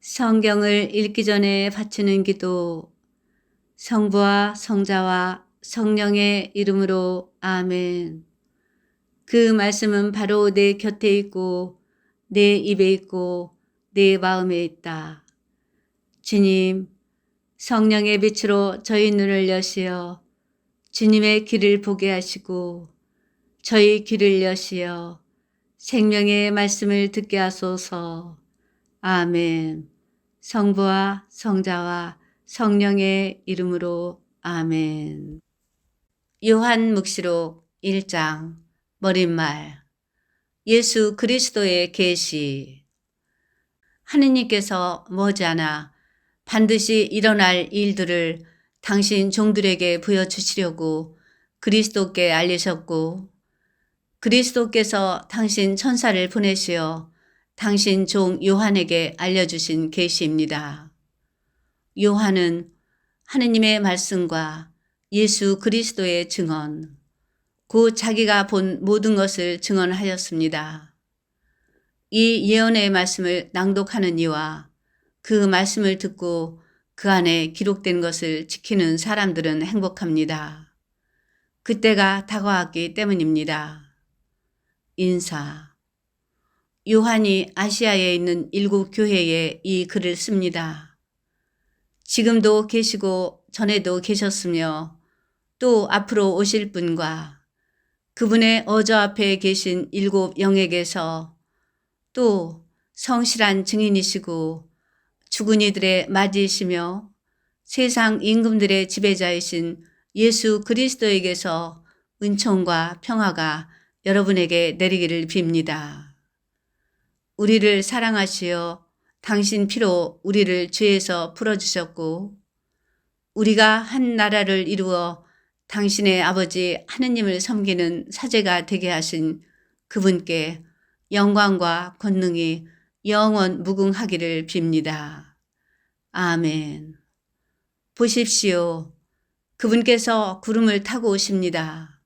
성경을 읽기 전에 바치는 기도. 성부와 성자와 성령의 이름으로 아멘. 그 말씀은 바로 내 곁에 있고 내 입에 있고 내 마음에 있다. 주님, 성령의 빛으로 저희 눈을 여시어 주님의 길을 보게 하시고 저희 귀를 여시어 생명의 말씀을 듣게 하소서. 아멘. 성부와 성자와 성령의 이름으로 아멘. 요한 묵시록 1장 머릿말. 예수 그리스도의 계시. 하느님께서 머지않아 반드시 일어날 일들을 당신 종들에게 보여주시려고 그리스도께 알리셨고, 그리스도께서 당신 천사를 보내시어 당신 종 요한에게 알려주신 계시입니다. 요한은 하느님의 말씀과 예수 그리스도의 증언, 곧 자기가 본 모든 것을 증언하였습니다. 이 예언의 말씀을 낭독하는 이와 그 말씀을 듣고 그 안에 기록된 것을 지키는 사람들은 행복합니다. 그때가 다가왔기 때문입니다. 인사. 요한이 아시아에 있는 7 교회에 이 글을 씁니다. 지금도 계시고 전에도 계셨으며 또 앞으로 오실 분과 그분의 어저 앞에 계신 7 영에게서 또 성실한 증인이시고 죽은 이들의 맞이이시며 세상 임금들의 지배자이신 예수 그리스도에게서 은총과 평화가 여러분에게 내리기를 빕니다. 우리를 사랑하시어 당신 피로 우리를 죄에서 풀어주셨고, 우리가 한 나라를 이루어 당신의 아버지 하느님을 섬기는 사제가 되게 하신 그분께 영광과 권능이 영원 무궁하기를 빕니다. 아멘. 보십시오. 그분께서 구름을 타고 오십니다.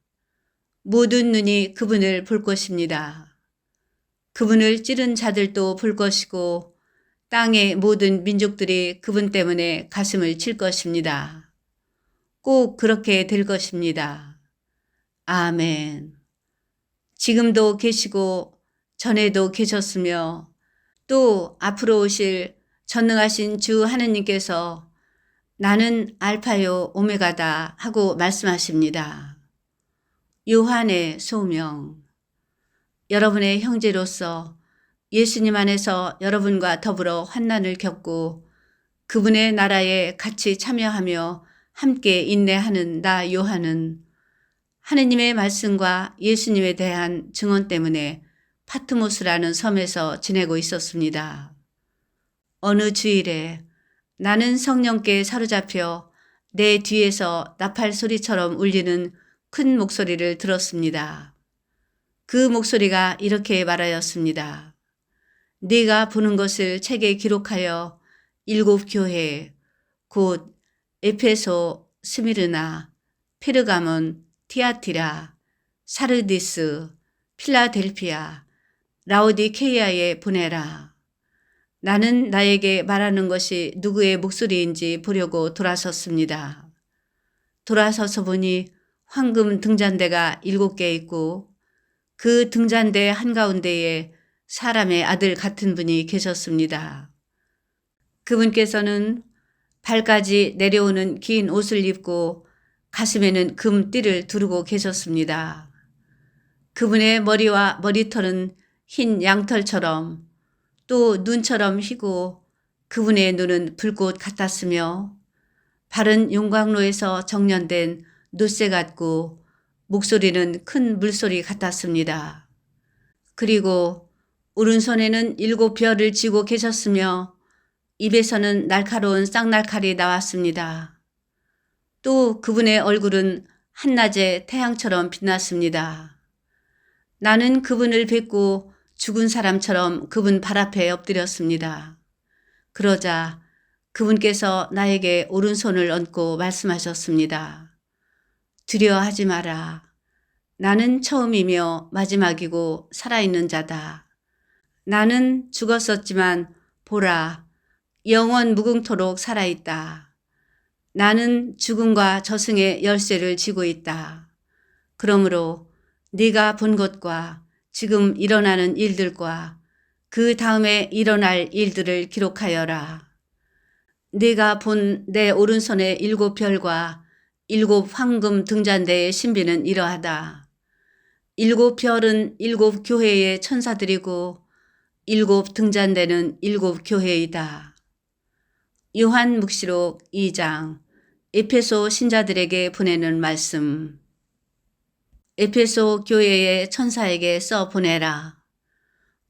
모든 눈이 그분을 볼 것입니다. 그분을 찌른 자들도 볼 것이고 땅의 모든 민족들이 그분 때문에 가슴을 칠 것입니다. 꼭 그렇게 될 것입니다. 아멘. 지금도 계시고 전에도 계셨으며 또 앞으로 오실 전능하신 주 하느님께서 나는 알파요 오메가다 하고 말씀하십니다. 요한의 소명. 여러분의 형제로서 예수님 안에서 여러분과 더불어 환난을 겪고 그분의 나라에 같이 참여하며 함께 인내하는 나 요한은 하느님의 말씀과 예수님에 대한 증언 때문에 파트모스라는 섬에서 지내고 있었습니다. 어느 주일에 나는 성령께 사로잡혀 내 뒤에서 나팔 소리처럼 울리는 큰 목소리를 들었습니다. 그 목소리가 이렇게 말하였습니다. 네가 보는 것을 책에 기록하여 7 교회, 곧 에페소, 스미르나, 페르가몬, 티아티라, 사르디스, 필라델피아, 라오디케이아에 보내라. 나는 나에게 말하는 것이 누구의 목소리인지 보려고 돌아섰습니다. 돌아서서 보니 황금 등잔대가 7개 있고 그 등잔대 한가운데에 사람의 아들 같은 분이 계셨습니다. 그분께서는 발까지 내려오는 긴 옷을 입고 가슴에는 금띠를 두르고 계셨습니다. 그분의 머리와 머리털은 흰 양털처럼 또 눈처럼 희고 그분의 눈은 불꽃 같았으며 발은 용광로에서 정련된 놋새 같고 목소리는 큰 물소리 같았습니다. 그리고 오른손에는 7 별을 쥐고 계셨으며 입에서는 날카로운 쌍날칼이 나왔습니다. 또 그분의 얼굴은 한낮의 태양처럼 빛났습니다. 나는 그분을 뵙고 죽은 사람처럼 그분 발 앞에 엎드렸습니다. 그러자 그분께서 나에게 오른손을 얹고 말씀하셨습니다. 두려워하지 마라. 나는 처음이며 마지막이고 살아있는 자다. 나는 죽었었지만 보라, 영원 무궁토록 살아있다. 나는 죽음과 저승의 열쇠를 쥐고 있다. 그러므로 네가 본 것과 지금 일어나는 일들과 그 다음에 일어날 일들을 기록하여라. 네가 본 내 오른손의 7별과 7 황금 등잔대의 신비는 이러하다. 7별은 7교회의 천사들이고 7등잔대는 7교회이다. 요한묵시록 2장 에페소 신자들에게 보내는 말씀. 에페소 교회의 천사에게 써 보내라.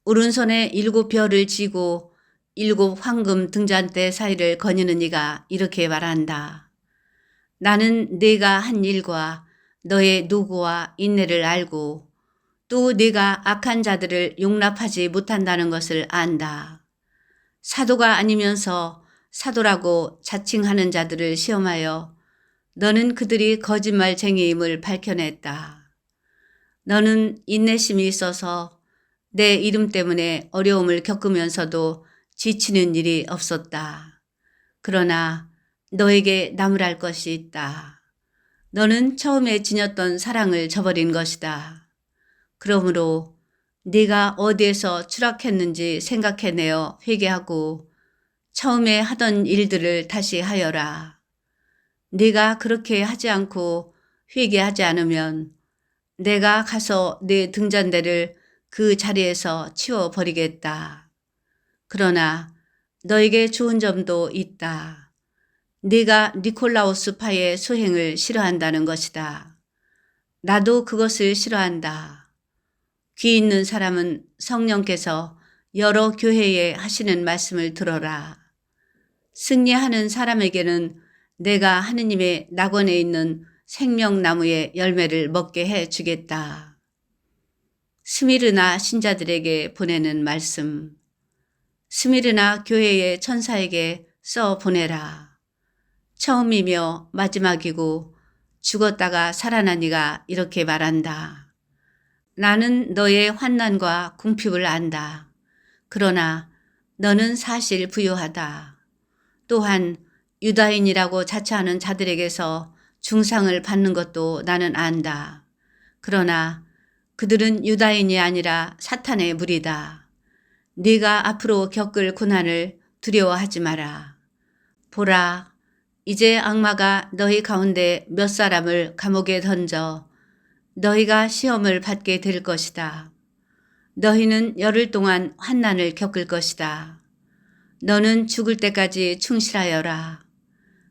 오른손에 7별을 쥐고 7 황금 등잔대 사이를 거니는 이가 이렇게 말한다. 나는 네가 한 일과 너의 노고와 인내를 알고 또 네가 악한 자들을 용납하지 못한다는 것을 안다. 사도가 아니면서 사도라고 자칭하는 자들을 시험하여 너는 그들이 거짓말쟁이임을 밝혀냈다. 너는 인내심이 있어서 내 이름 때문에 어려움을 겪으면서도 지치는 일이 없었다. 그러나 너에게 나무랄 것이 있다. 너는 처음에 지녔던 사랑을 저버린 것이다. 그러므로 네가 어디에서 추락했는지 생각해내어 회개하고 처음에 하던 일들을 다시 하여라. 네가 그렇게 하지 않고 회개하지 않으면 내가 가서 네 등잔대를 그 자리에서 치워버리겠다. 그러나 너에게 좋은 점도 있다. 네가 니콜라오스파의 수행을 싫어한다는 것이다. 나도 그것을 싫어한다. 귀 있는 사람은 성령께서 여러 교회에 하시는 말씀을 들어라. 승리하는 사람에게는 내가 하느님의 낙원에 있는 생명나무의 열매를 먹게 해 주겠다. 스미르나 신자들에게 보내는 말씀. 스미르나 교회의 천사에게 써 보내라. 처음이며 마지막이고 죽었다가 살아난 이가 이렇게 말한다. 나는 너의 환난과 궁핍을 안다. 그러나 너는 사실 부유하다. 또한 유다인이라고 자처하는 자들에게서 중상을 받는 것도 나는 안다. 그러나 그들은 유다인이 아니라 사탄의 무리다. 네가 앞으로 겪을 고난을 두려워하지 마라. 보라, 이제 악마가 너희 가운데 몇 사람을 감옥에 던져 너희가 시험을 받게 될 것이다. 너희는 열흘 동안 환난을 겪을 것이다. 너는 죽을 때까지 충실하여라.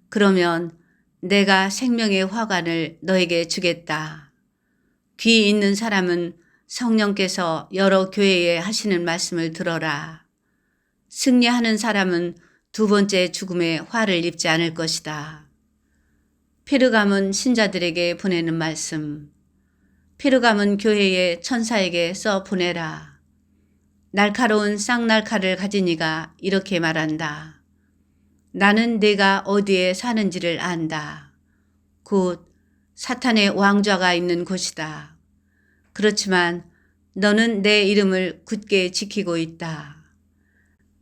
그러면 내가 생명의 화관을 너에게 주겠다. 귀 있는 사람은 성령께서 여러 교회에 하시는 말씀을 들어라. 승리하는 사람은 2번째 죽음에 화를 입지 않을 것이다. 페르가문 신자들에게 보내는 말씀. 페르가문 교회의 천사에게 써 보내라. 날카로운 쌍날칼을 가진 이가 이렇게 말한다. 나는 네가 어디에 사는지를 안다. 곧 사탄의 왕좌가 있는 곳이다. 그렇지만 너는 내 이름을 굳게 지키고 있다.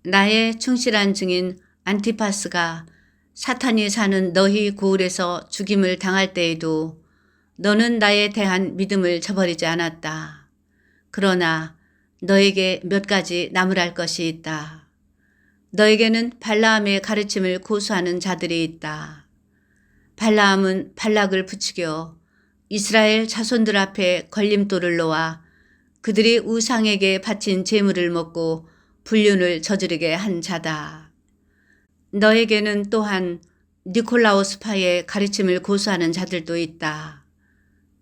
나의 충실한 증인 안티파스가 사탄이 사는 너희 고을에서 죽임을 당할 때에도 너는 나에 대한 믿음을 저버리지 않았다. 그러나 너에게 몇 가지 나무랄 것이 있다. 너에게는 발라함의 가르침을 고수하는 자들이 있다. 발라함은 발락을 부추겨 이스라엘 자손들 앞에 걸림돌을 놓아 그들이 우상에게 바친 제물을 먹고 불륜을 저지르게 한 자다. 너에게는 또한 니콜라오스파의 가르침을 고수하는 자들도 있다.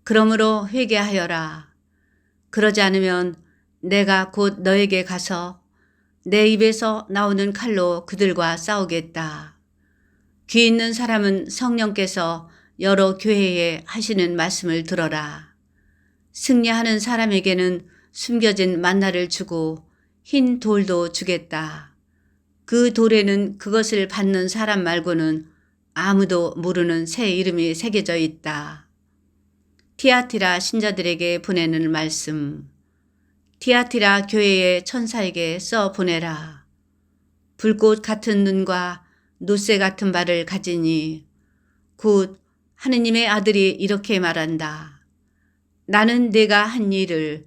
그러므로 회개하여라. 그러지 않으면 내가 곧 너에게 가서 내 입에서 나오는 칼로 그들과 싸우겠다. 귀 있는 사람은 성령께서 여러 교회에 하시는 말씀을 들어라. 승리하는 사람에게는 숨겨진 만나를 주고 흰 돌도 주겠다. 그 돌에는 그것을 받는 사람 말고는 아무도 모르는 새 이름이 새겨져 있다. 티아티라 신자들에게 보내는 말씀. 티아티라 교회의 천사에게 써 보내라. 불꽃 같은 눈과 노새 같은 발을 가지니 곧 하느님의 아들이 이렇게 말한다. 나는 내가 한 일을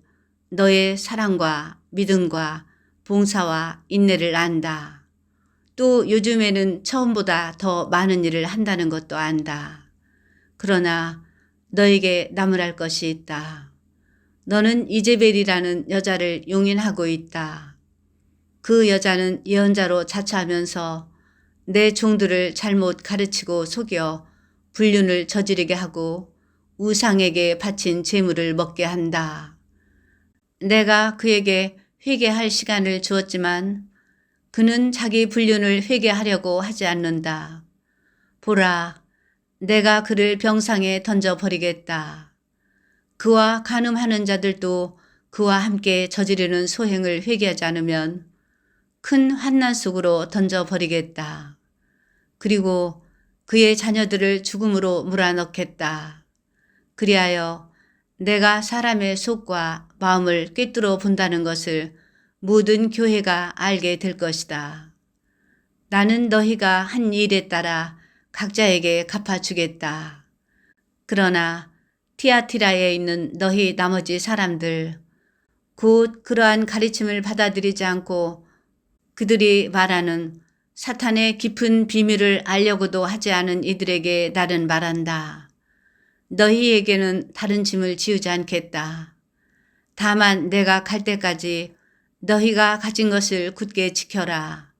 너의 사랑과 믿음과 봉사와 인내를 안다. 또 요즘에는 처음보다 더 많은 일을 한다는 것도 안다. 그러나 너에게 나무랄 것이 있다. 너는 이제벨이라는 여자를 용인하고 있다. 그 여자는 예언자로 자처하면서 내 종들을 잘못 가르치고 속여 불륜을 저지르게 하고 우상에게 바친 제물을 먹게 한다. 내가 그에게 회개할 시간을 주었지만 그는 자기 불륜을 회개하려고 하지 않는다. 보라, 내가 그를 병상에 던져버리겠다. 그와 간음하는 자들도 그와 함께 저지르는 소행을 회개하지 않으면 큰 환난 속으로 던져버리겠다. 그리고 그의 자녀들을 죽음으로 몰아넣겠다. 그리하여 내가 사람의 속과 마음을 꿰뚫어 본다는 것을 모든 교회가 알게 될 것이다. 나는 너희가 한 일에 따라 각자에게 갚아주겠다. 그러나 티아티라에 있는 너희 나머지 사람들, 곧 그러한 가르침을 받아들이지 않고 그들이 말하는 사탄의 깊은 비밀을 알려고도 하지 않은 이들에게 나는 말한다. 너희에게는 다른 짐을 지우지 않겠다. 다만 내가 갈 때까지 너희가 가진 것을 굳게 지켜라.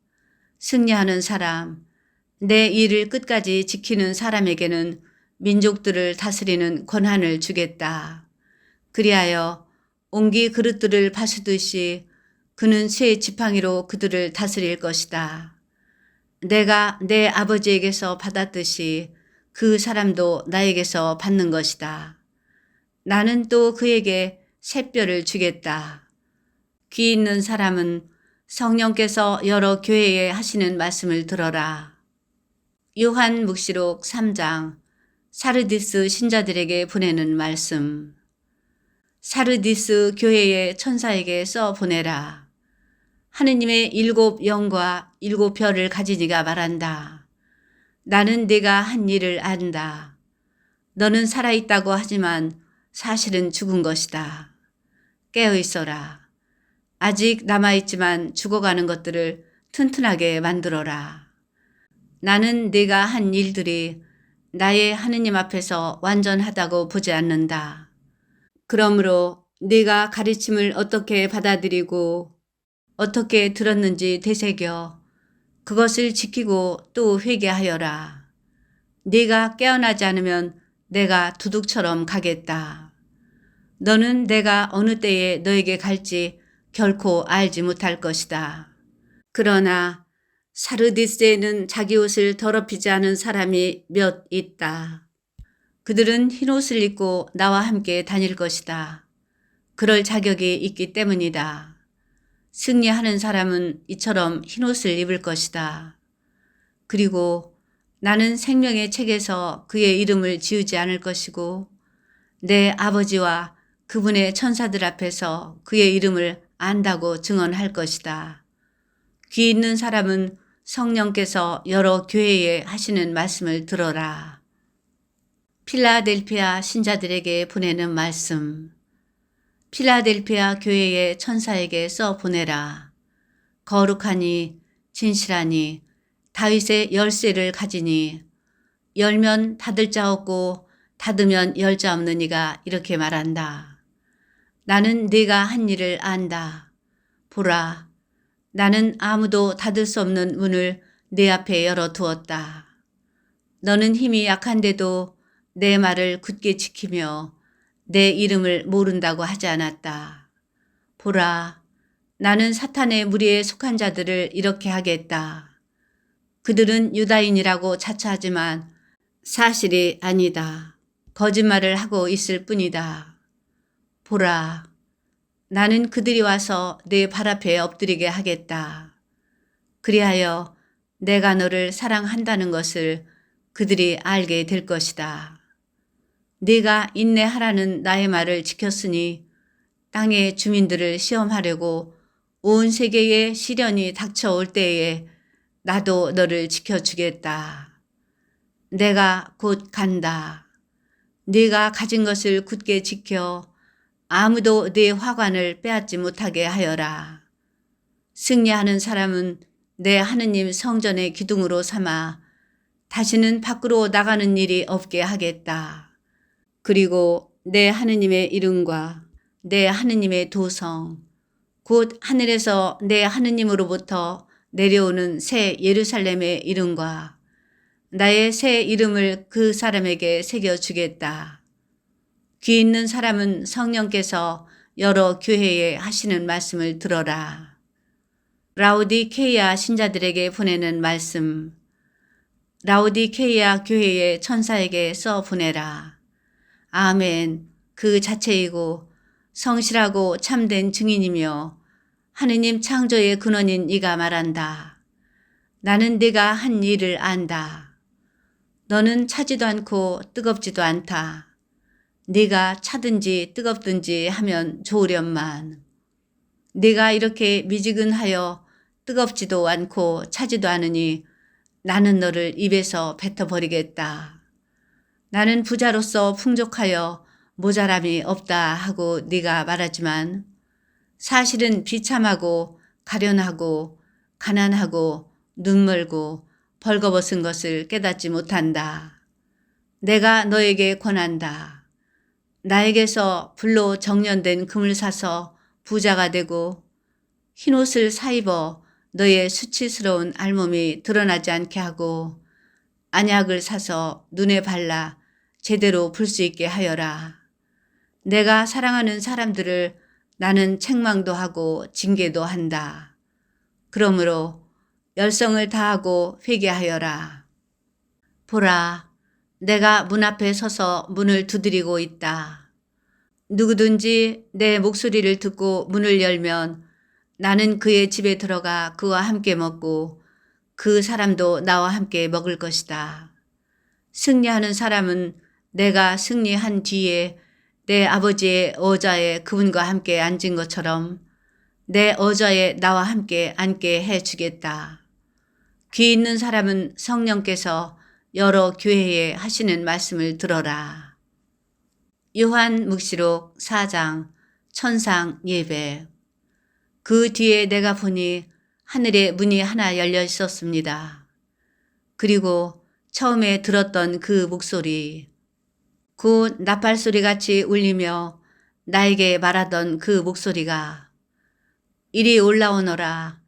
승리하는 사람, 내 일을 끝까지 지키는 사람에게는 민족들을 다스리는 권한을 주겠다. 그리하여 옹기 그릇들을 파수듯이 그는 새 지팡이로 그들을 다스릴 것이다. 내가 내 아버지에게서 받았듯이 그 사람도 나에게서 받는 것이다. 나는 또 그에게 샛별을 주겠다. 귀 있는 사람은 성령께서 여러 교회에 하시는 말씀을 들어라. 요한 묵시록 3장 사르디스 신자들에게 보내는 말씀. 사르디스 교회의 천사에게 써 보내라. 하느님의 7 영과 7 별을 가진 이가 말한다. 나는 네가 한 일을 안다. 너는 살아있다고 하지만 사실은 죽은 것이다. 깨어 있어라. 아직 남아있지만 죽어가는 것들을 튼튼하게 만들어라. 나는 네가 한 일들이 나의 하느님 앞에서 완전하다고 보지 않는다. 그러므로 네가 가르침을 어떻게 받아들이고 어떻게 들었는지 되새겨 그것을 지키고 또 회개하여라. 네가 깨어나지 않으면 내가 두둑처럼 가겠다. 너는 내가 어느 때에 너에게 갈지 결코 알지 못할 것이다. 그러나 사르디스에는 자기 옷을 더럽히지 않은 사람이 몇 있다. 그들은 흰 옷을 입고 나와 함께 다닐 것이다. 그럴 자격이 있기 때문이다. 승리하는 사람은 이처럼 흰 옷을 입을 것이다. 그리고 나는 생명의 책에서 그의 이름을 지우지 않을 것이고 내 아버지와 그분의 천사들 앞에서 그의 이름을 안다고 증언할 것이다. 귀 있는 사람은 성령께서 여러 교회에 하시는 말씀을 들어라. 필라델피아 신자들에게 보내는 말씀. 필라델피아 교회의 천사에게 써 보내라. 거룩하니 진실하니 다윗의 열쇠를 가지니 열면 닫을 자 없고 닫으면 열 자 없는 이가 이렇게 말한다. 나는 네가 한 일을 안다. 보라, 나는 아무도 닫을 수 없는 문을 네 앞에 열어두었다. 너는 힘이 약한데도 내 말을 굳게 지키며 내 이름을 모른다고 하지 않았다. 보라, 나는 사탄의 무리에 속한 자들을 이렇게 하겠다. 그들은 유다인이라고 자처하지만 사실이 아니다. 거짓말을 하고 있을 뿐이다. 보라, 나는 그들이 와서 내 발 앞에 엎드리게 하겠다. 그리하여 내가 너를 사랑한다는 것을 그들이 알게 될 것이다. 네가 인내하라는 나의 말을 지켰으니 땅의 주민들을 시험하려고 온 세계에 시련이 닥쳐올 때에 나도 너를 지켜주겠다. 내가 곧 간다. 네가 가진 것을 굳게 지켜 아무도 네 화관을 빼앗지 못하게 하여라. 승리하는 사람은 내 하느님 성전의 기둥으로 삼아 다시는 밖으로 나가는 일이 없게 하겠다. 그리고 내 하느님의 이름과 내 하느님의 도성, 곧 하늘에서 내 하느님으로부터 내려오는 새 예루살렘의 이름과 나의 새 이름을 그 사람에게 새겨주겠다. 귀 있는 사람은 성령께서 여러 교회에 하시는 말씀을 들어라. 라오디케이아 신자들에게 보내는 말씀. 라오디케이아 교회의 천사에게 써 보내라. 아멘. 그 자체이고 성실하고 참된 증인이며 하느님 창조의 근원인 이가 말한다. 나는 네가 한 일을 안다. 너는 차지도 않고 뜨겁지도 않다. 네가 차든지 뜨겁든지 하면 좋으련만. 네가 이렇게 미지근하여 뜨겁지도 않고 차지도 않으니 나는 너를 입에서 뱉어버리겠다. 나는 부자로서 풍족하여 모자람이 없다 하고 네가 말하지만 사실은 비참하고 가련하고 가난하고 눈멀고 벌거벗은 것을 깨닫지 못한다. 내가 너에게 권한다. 나에게서 불로 정련된 금을 사서 부자가 되고 흰옷을 사입어 너의 수치스러운 알몸이 드러나지 않게 하고 안약을 사서 눈에 발라 제대로 볼 수 있게 하여라. 내가 사랑하는 사람들을 나는 책망도 하고 징계도 한다. 그러므로 열성을 다하고 회개하여라. 보라, 내가 문 앞에 서서 문을 두드리고 있다. 누구든지 내 목소리를 듣고 문을 열면 나는 그의 집에 들어가 그와 함께 먹고 그 사람도 나와 함께 먹을 것이다. 승리하는 사람은 내가 승리한 뒤에 내 아버지의 의자에 그분과 함께 앉은 것처럼 내 의자에 나와 함께 앉게 해주겠다. 귀 있는 사람은 성령께서 여러 교회에 하시는 말씀을 들어라. 요한묵시록 4장 천상 예배. 그 뒤에 내가 보니 하늘에 문이 하나 열려 있었습니다. 그리고 처음에 들었던 그 목소리, 곧 나팔소리 같이 울리며 나에게 말하던 그 목소리가 이리 올라오너라.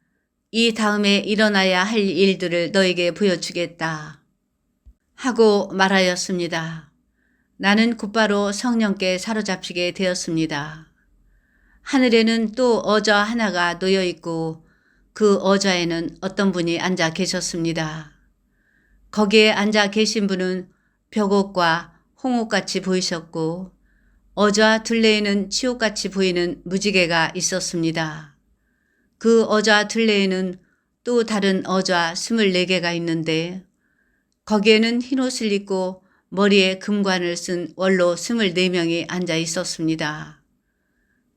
이 다음에 일어나야 할 일들을 너에게 보여주겠다. 하고 말하였습니다. 나는 곧바로 성령께 사로잡히게 되었습니다. 하늘에는 또 어좌 하나가 놓여 있고 그 어좌에는 어떤 분이 앉아 계셨습니다. 거기에 앉아 계신 분은 벽옷과 홍옥같이 보이셨고 어좌 둘레에는 치옥같이 보이는 무지개가 있었습니다. 그 어좌 둘레에는 또 다른 어좌 24개가 있는데 거기에는 흰옷을 입고 머리에 금관을 쓴 원로 24명이 앉아 있었습니다.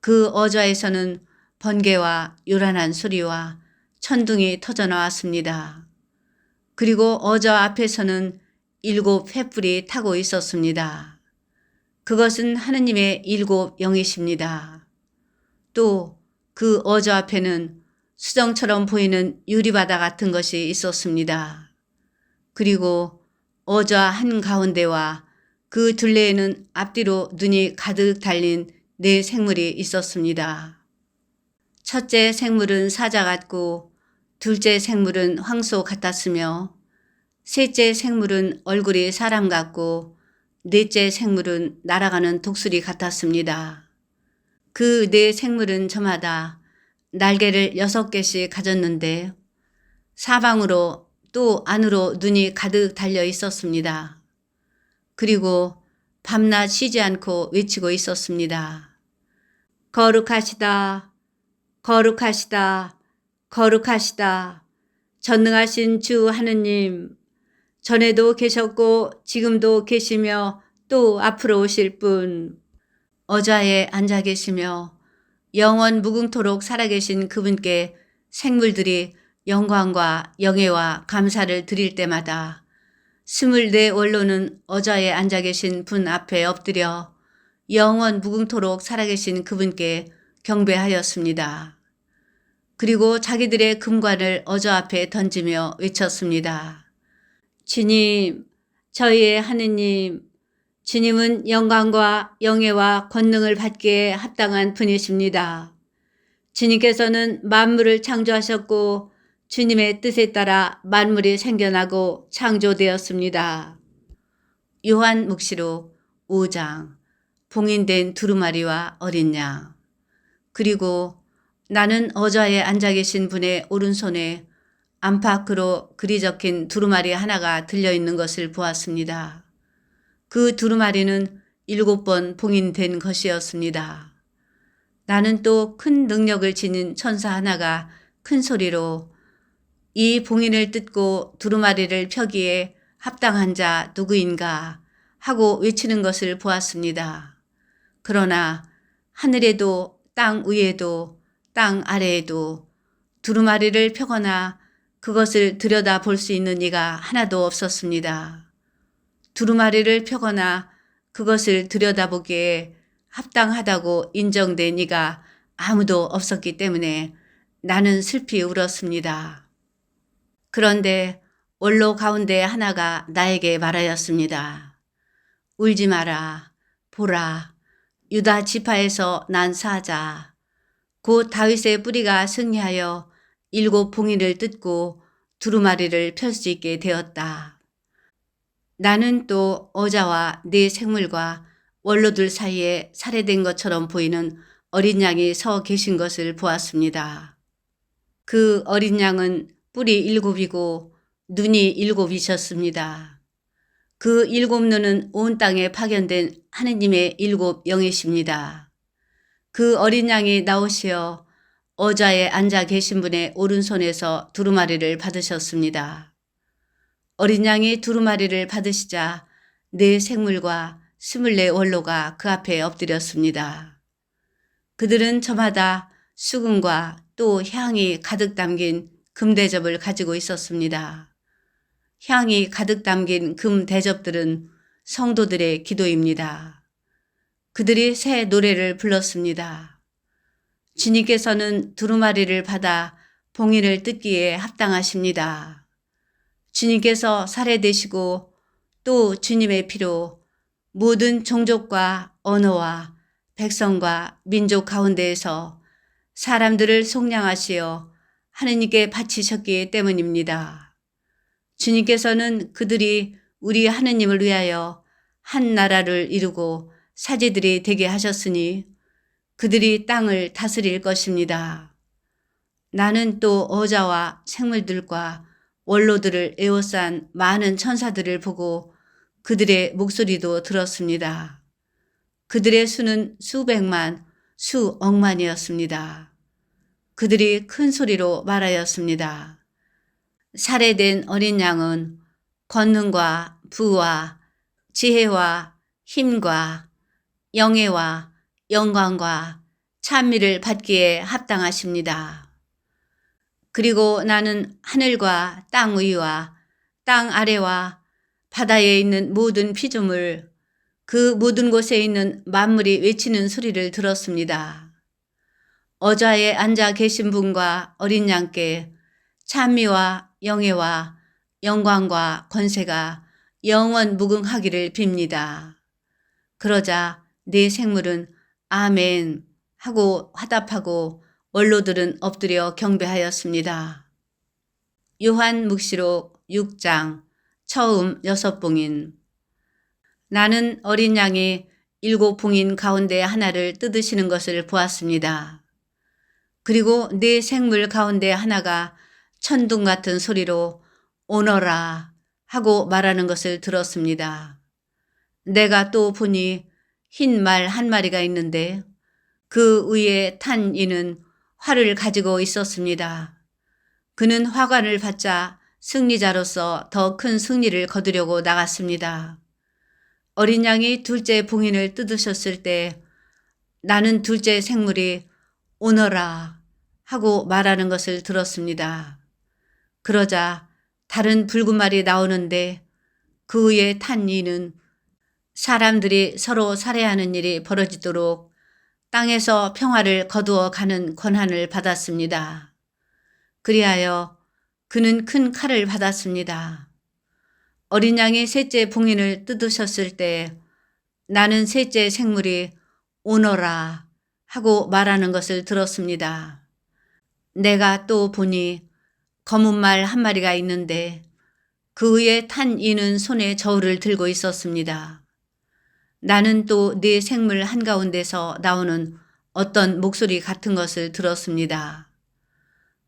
그 어좌에서는 번개와 요란한 소리와 천둥이 터져 나왔습니다. 그리고 어좌 앞에서는 7 횃불이 타고 있었습니다. 그것은 하느님의 7 영이십니다. 또 그 어좌 앞에는 수정처럼 보이는 유리바다 같은 것이 있었습니다. 그리고 어좌 한가운데와 그 둘레에는 앞뒤로 눈이 가득 달린 4 생물이 있었습니다. 첫째 생물은 사자 같고 둘째 생물은 황소 같았으며 셋째 생물은 얼굴이 사람 같고 넷째 생물은 날아가는 독수리 같았습니다. 그 4 생물은 저마다 날개를 6개씩 가졌는데 사방으로 또 안으로 눈이 가득 달려 있었습니다. 그리고 밤낮 쉬지 않고 외치고 있었습니다. 거룩하시다, 거룩하시다, 거룩하시다. 전능하신 주 하느님, 전에도 계셨고 지금도 계시며 또 앞으로 오실 분, 어좌에 앉아 계시며 영원 무궁토록 살아계신 그분께 생물들이 영광과 영예와 감사를 드릴 때마다 24 원로는 어좌에 앉아 계신 분 앞에 엎드려 영원 무궁토록 살아계신 그분께 경배하였습니다. 그리고 자기들의 금관을 어좌 앞에 던지며 외쳤습니다. 주님, 저희의 하느님, 주님은 영광과 영예와 권능을 받기에 합당한 분이십니다. 주님께서는 만물을 창조하셨고 주님의 뜻에 따라 만물이 생겨나고 창조되었습니다. 요한묵시록 5장 봉인된 두루마리와 어린 양. 그리고 나는 어좌에 앉아 계신 분의 오른손에 안팎으로 글이 적힌 두루마리 하나가 들려있는 것을 보았습니다. 그 두루마리는 7번 봉인된 것이었습니다. 나는 또 큰 능력을 지닌 천사 하나가 큰 소리로 이 봉인을 뜯고 두루마리를 펴기에 합당한 자 누구인가 하고 외치는 것을 보았습니다. 그러나 하늘에도 땅 위에도 땅 아래에도 두루마리를 펴거나 그것을 들여다 볼 수 있는 이가 하나도 없었습니다. 두루마리를 펴거나 그것을 들여다보기에 합당하다고 인정된 이가 아무도 없었기 때문에 나는 슬피 울었습니다. 그런데 원로 가운데 하나가 나에게 말하였습니다. 울지 마라. 보라. 유다 지파에서 난 사자. 곧 다윗의 뿌리가 승리하여 7 봉인을 뜯고 두루마리를 펼 수 있게 되었다. 나는 또 어좌와 네 생물과 원로들 사이에 살해된 것처럼 보이는 어린 양이 서 계신 것을 보았습니다. 그 어린 양은 뿔이 7이고 눈이 7이셨습니다. 그 7 눈은 온 땅에 파견된 하느님의 7 영이십니다. 그 어린 양이 나오시어 어좌에 앉아 계신 분의 오른손에서 두루마리를 받으셨습니다. 어린 양이 두루마리를 받으시자 네 생물과 24 원로가 그 앞에 엎드렸습니다. 그들은 저마다 수금과 또 향이 가득 담긴 금 대접을 가지고 있었습니다. 향이 가득 담긴 금 대접들은 성도들의 기도입니다. 그들이 새 노래를 불렀습니다. 주님께서는 두루마리를 받아 봉인을 뜯기에 합당하십니다. 주님께서 살해되시고 또 주님의 피로 모든 종족과 언어와 백성과 민족 가운데에서 사람들을 속량하시어 하느님께 바치셨기 때문입니다. 주님께서는 그들이 우리 하느님을 위하여 한 나라를 이루고 사제들이 되게 하셨으니 그들이 땅을 다스릴 것입니다. 나는 또 어좌와 생물들과 원로들을 에워싼 많은 천사들을 보고 그들의 목소리도 들었습니다. 그들의 수는 수백만, 수억만이었습니다. 그들이 큰 소리로 말하였습니다. 살해된 어린 양은 권능과 부와 지혜와 힘과 영예와 영광과 찬미를 받기에 합당하십니다. 그리고 나는 하늘과 땅 위와 땅 아래와 바다에 있는 모든 피조물, 그 모든 곳에 있는 만물이 외치는 소리를 들었습니다. 어좌에 앉아 계신 분과 어린 양께 찬미와 영예와 영광과 권세가 영원 무궁하기를 빕니다. 그러자 네 생물은 아멘 하고 화답하고 원로들은 엎드려 경배하였습니다. 요한묵시록 6장 처음 6봉인. 나는 어린 양이 7 봉인 가운데 하나를 뜯으시는 것을 보았습니다. 그리고 네 생물 가운데 하나가 천둥 같은 소리로 오너라 하고 말하는 것을 들었습니다. 내가 또 보니 흰 말 한 마리가 있는데 그 위에 탄 이는 활을 가지고 있었습니다. 그는 화관을 받자 승리자로서 더 큰 승리를 거두려고 나갔습니다. 어린 양이 둘째 봉인을 뜯으셨을 때 나는 둘째 생물이 오너라 하고 말하는 것을 들었습니다. 그러자 다른 붉은 말이 나오는데 그 위에 탄 이는 사람들이 서로 살해하는 일이 벌어지도록 땅에서 평화를 거두어 가는 권한을 받았습니다. 그리하여 그는 큰 칼을 받았습니다. 어린 양이 셋째 봉인을 뜯으셨을 때 나는 셋째 생물이 오너라 하고 말하는 것을 들었습니다. 내가 또 보니 검은 말 한 마리가 있는데 그 위에 탄 이는 손에 저울을 들고 있었습니다. 나는 또 네 생물 한가운데서 나오는 어떤 목소리 같은 것을 들었습니다.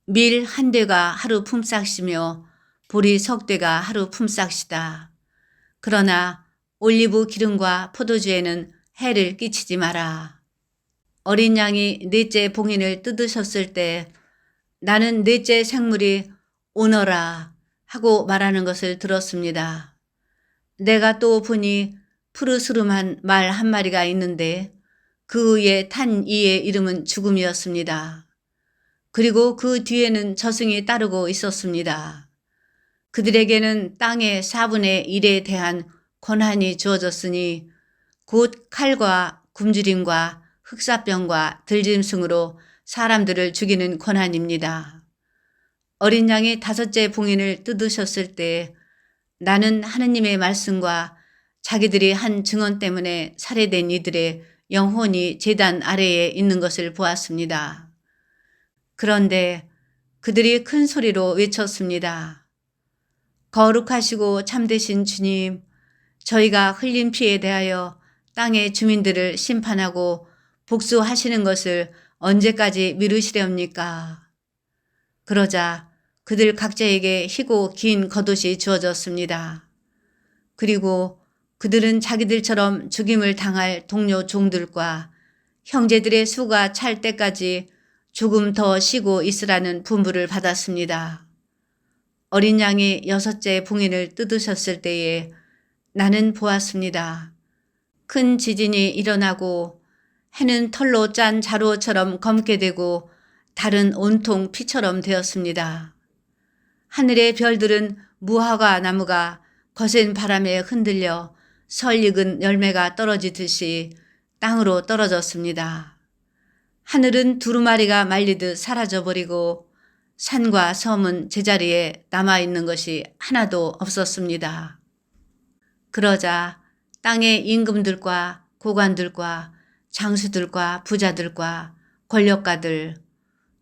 밀 한 대가 하루 품삯이며 보리 석 대가 하루 품삯이다. 그러나 올리브 기름과 포도주에는 해를 끼치지 마라. 어린 양이 넷째 봉인을 뜯으셨을 때 나는 넷째 생물이 오너라 하고 말하는 것을 들었습니다. 내가 또 보니 푸르스름한 말 한 마리가 있는데 그 위에 탄 이의 이름은 죽음이었습니다. 그리고 그 뒤에는 저승이 따르고 있었습니다. 그들에게는 땅의 4분의 1에 대한 권한이 주어졌으니 곧 칼과 굶주림과 흑사병과 들짐승으로 사람들을 죽이는 권한입니다. 어린 양이 다섯째 봉인을 뜯으셨을 때 나는 하느님의 말씀과 자기들이 한 증언 때문에 살해된 이들의 영혼이 제단 아래에 있는 것을 보았습니다. 그런데 그들이 큰 소리로 외쳤습니다. 거룩하시고 참되신 주님, 저희가 흘린 피에 대하여 땅의 주민들을 심판하고 복수하시는 것을 언제까지 미루시렵니까? 그러자 그들 각자에게 희고 긴 겉옷이 주어졌습니다. 그리고 그들은 자기들처럼 죽임을 당할 동료 종들과 형제들의 수가 찰 때까지 조금 더 쉬고 있으라는 분부를 받았습니다. 어린 양이 여섯째 봉인을 뜯으셨을 때에 나는 보았습니다. 큰 지진이 일어나고 해는 털로 짠 자루처럼 검게 되고 달은 온통 피처럼 되었습니다. 하늘의 별들은 무화과 나무가 거센 바람에 흔들려 설익은 열매가 떨어지듯이 땅으로 떨어졌습니다. 하늘은 두루마리가 말리듯 사라져버리고 산과 섬은 제자리에 남아있는 것이 하나도 없었습니다. 그러자 땅의 임금들과 고관들과 장수들과 부자들과 권력가들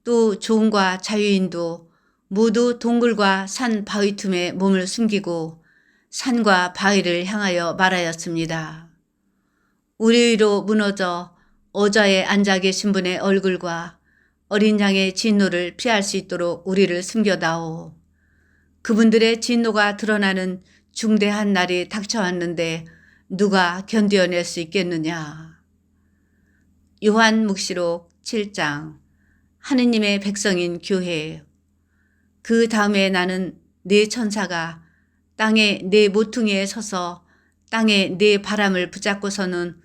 또 종과 자유인도 모두 동굴과 산 바위 틈에 몸을 숨기고 산과 바위를 향하여 말하였습니다. 우리 위로 무너져 어자에 앉아 계신 분의 얼굴과 어린 양의 진노를 피할 수 있도록 우리를 숨겨다오. 그분들의 진노가 드러나는 중대한 날이 닥쳐왔는데 누가 견디어낼 수 있겠느냐. 요한묵시록 7장 하느님의 백성인 교회. 그 다음에 나는 네 천사가 땅의 네 모퉁이에 서서 땅의 네 바람을 붙잡고서는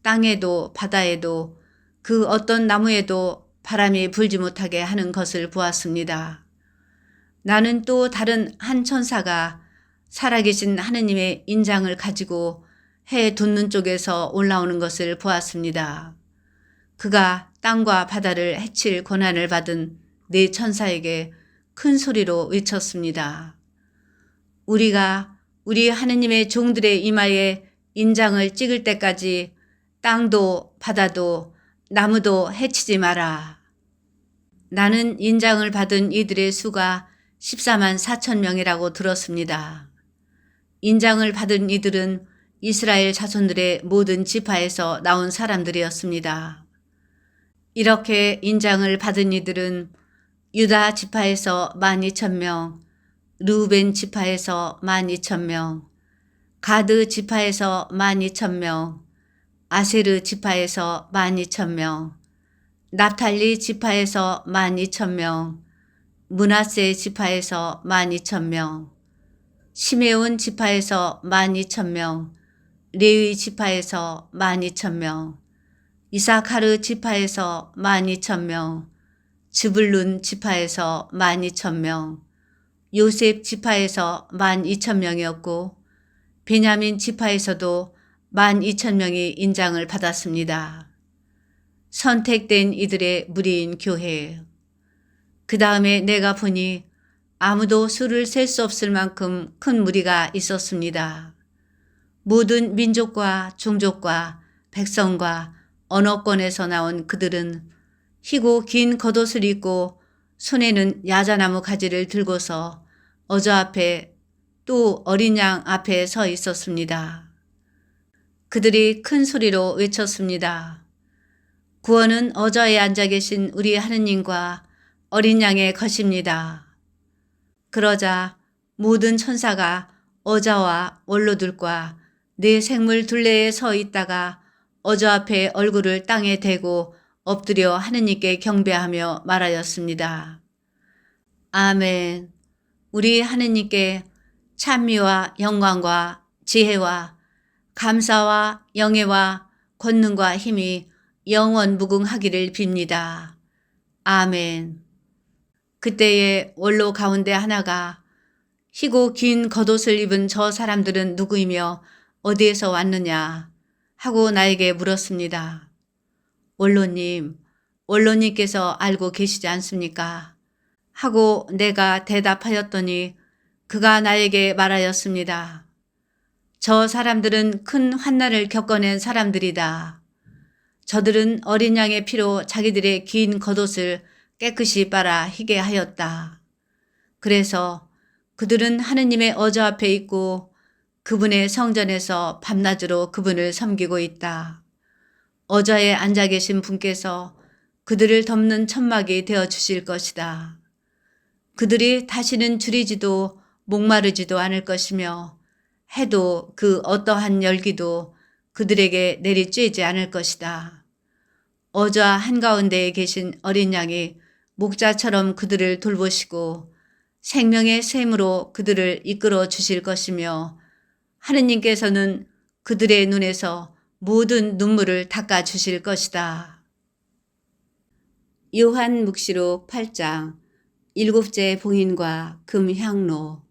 땅에도 바다에도 그 어떤 나무에도 바람이 불지 못하게 하는 것을 보았습니다. 나는 또 다른 한 천사가 살아계신 하느님의 인장을 가지고 해 돋는 쪽에서 올라오는 것을 보았습니다. 그가 땅과 바다를 해칠 권한을 받은 네 천사에게 큰 소리로 외쳤습니다. 우리가 우리 하느님의 종들의 이마에 인장을 찍을 때까지 땅도 바다도 나무도 해치지 마라. 나는 인장을 받은 이들의 수가 14만 4천 명이라고 들었습니다. 인장을 받은 이들은 이스라엘 자손들의 모든 지파에서 나온 사람들이었습니다. 이렇게 인장을 받은 이들은 유다 지파에서 12,000명, 르우벤 지파에서 12,000명, 가드 지파에서 12,000명, 아세르 지파에서 12,000명, 납탈리 지파에서 12,000명, 므낫세 지파에서 12,000명, 시메온 지파에서 12,000명, 레위 지파에서 12,000명, 이사카르 지파에서 12,000명, 즈불룬 지파에서 12,000명, 요셉 지파에서 12,000명이었고 베냐민 지파에서도 12,000명이 인장을 받았습니다. 선택된 이들의 무리인 교회. 그 다음에 내가 보니 아무도 수를 셀 수 없을 만큼 큰 무리가 있었습니다. 모든 민족과 종족과 백성과 언어권에서 나온 그들은 희고 긴 겉옷을 입고 손에는 야자나무 가지를 들고서 어저 앞에 또 어린 양 앞에 서 있었습니다. 그들이 큰 소리로 외쳤습니다. 구원은 어저에 앉아 계신 우리 하느님과 어린 양의 것입니다. 그러자 모든 천사가 어자와 원로들과 네 생물 둘레에 서 있다가 어저 앞에 얼굴을 땅에 대고 엎드려 하느님께 경배하며 말하였습니다. 아멘. 우리 하느님께 찬미와 영광과 지혜와 감사와 영예와 권능과 힘이 영원 무궁하기를 빕니다. 아멘. 그때에 원로 가운데 하나가 희고 긴 겉옷을 입은 저 사람들은 누구이며 어디에서 왔느냐 하고 나에게 물었습니다. 원로님께서 알고 계시지 않습니까? 하고 내가 대답하였더니 그가 나에게 말하였습니다. 저 사람들은 큰 환난을 겪어낸 사람들이다. 저들은 어린 양의 피로 자기들의 긴 겉옷을 깨끗이 빨아 희게 하였다. 그래서 그들은 하느님의 어저 앞에 있고 그분의 성전에서 밤낮으로 그분을 섬기고 있다. 어저에 앉아 계신 분께서 그들을 덮는 천막이 되어 주실 것이다. 그들이 다시는 줄이지도 목마르지도 않을 것이며 해도 그 어떠한 열기도 그들에게 내리쬐지 않을 것이다. 어저 한가운데에 계신 어린 양이 목자처럼 그들을 돌보시고 생명의 샘으로 그들을 이끌어 주실 것이며 하느님께서는 그들의 눈에서 모든 눈물을 닦아 주실 것이다. 요한묵시록 8장 일곱째 봉인과 금향로.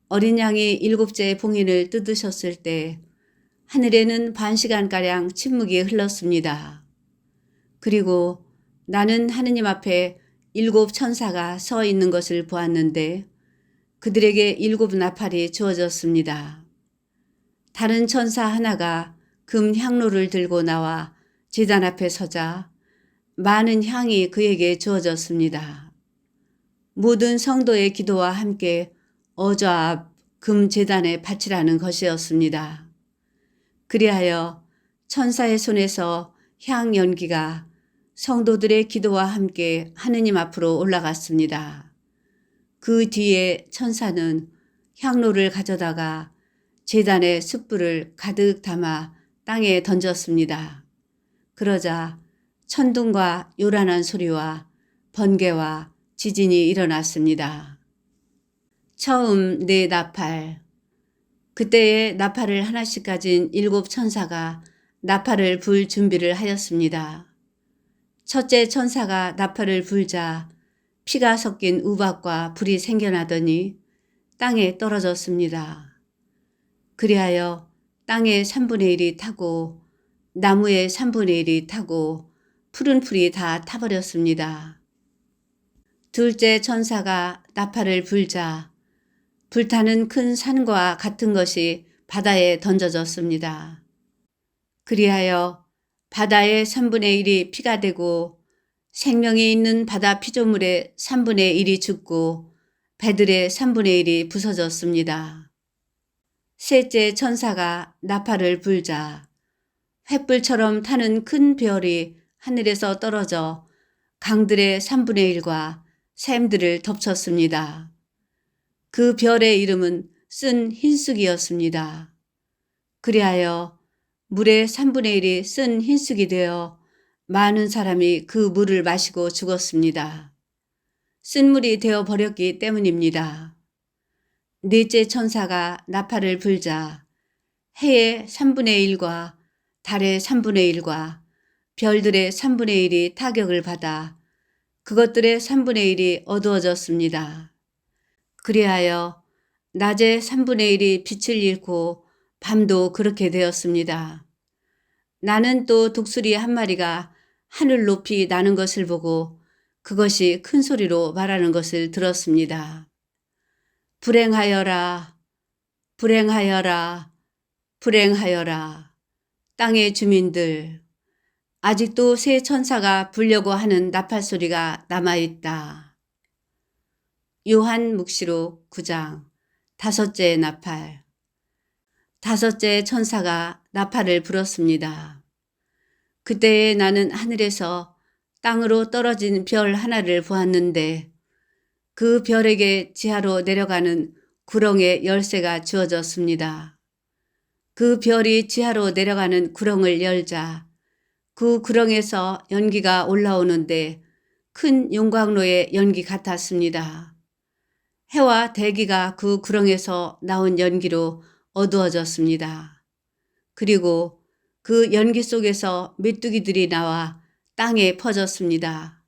어린 양이 일곱째 봉인을 뜯으셨을 때 하늘에는 반시간가량 침묵이 흘렀습니다. 그리고 나는 하느님 앞에 일곱 천사가 서 있는 것을 보았는데 그들에게 일곱 나팔이 주어졌습니다. 다른 천사 하나가 금 향로를 들고 나와 제단 앞에 서자 많은 향이 그에게 주어졌습니다. 모든 성도의 기도와 함께 어저 앞 금 제단에 바치라는 것이었습니다. 그리하여 천사의 손에서 향 연기가 성도들의 기도와 함께 하느님 앞으로 올라갔습니다. 그 뒤에 천사는 향로를 가져다가 제단에 숯불을 가득 담아 땅에 던졌습니다. 그러자 천둥과 요란한 소리와 번개와 지진이 일어났습니다. 처음 네 나팔. 그때에 나팔을 하나씩 가진 일곱 천사가 나팔을 불 준비를 하였습니다. 첫째 천사가 나팔을 불자 피가 섞인 우박과 불이 생겨나더니 땅에 떨어졌습니다. 그리하여 땅의 3분의 1이 타고 나무의 3분의 1이 타고 푸른 풀이 다 타버렸습니다. 둘째 천사가 나팔을 불자 불타는 큰 산과 같은 것이 바다에 던져졌습니다. 그리하여 바다의 3분의 1이 피가 되고 생명이 있는 바다 피조물의 3분의 1이 죽고 배들의 3분의 1이 부서졌습니다. 셋째 천사가 나팔을 불자 횃불처럼 타는 큰 별이 하늘에서 떨어져 강들의 3분의 1과 샘들을 덮쳤습니다. 그 별의 이름은 쓴 흰쑥이었습니다. 그리하여 물의 3분의 1이 쓴 흰쑥이 되어 많은 사람이 그 물을 마시고 죽었습니다. 쓴 물이 되어 버렸기 때문입니다. 넷째 천사가 나팔을 불자 해의 3분의 1과 달의 3분의 1과 별들의 3분의 1이 타격을 받아 그것들의 3분의 1이 어두워졌습니다. 그리하여 낮에 3분의 1이 빛을 잃고 밤도 그렇게 되었습니다. 나는 또 독수리 한 마리가 하늘 높이 나는 것을 보고 그것이 큰 소리로 말하는 것을 들었습니다. 불행하여라, 불행하여라, 불행하여라. 땅의 주민들, 아직도 새 천사가 불려고 하는 나팔 소리가 남아있다. 요한묵시록 9장 5째 나팔. 5째 천사가 나팔을 불었습니다. 그때에 나는 하늘에서 땅으로 떨어진 별 하나를 보았는데 그 별에게 지하로 내려가는 구렁의 열쇠가 주어졌습니다. 그 별이 지하로 내려가는 구렁을 열자 그 구렁에서 연기가 올라오는데 큰 용광로의 연기 같았습니다. 해와 대기가 그 구렁에서 나온 연기로 어두워졌습니다. 그리고 그 연기 속에서 메뚜기들이 나와 땅에 퍼졌습니다.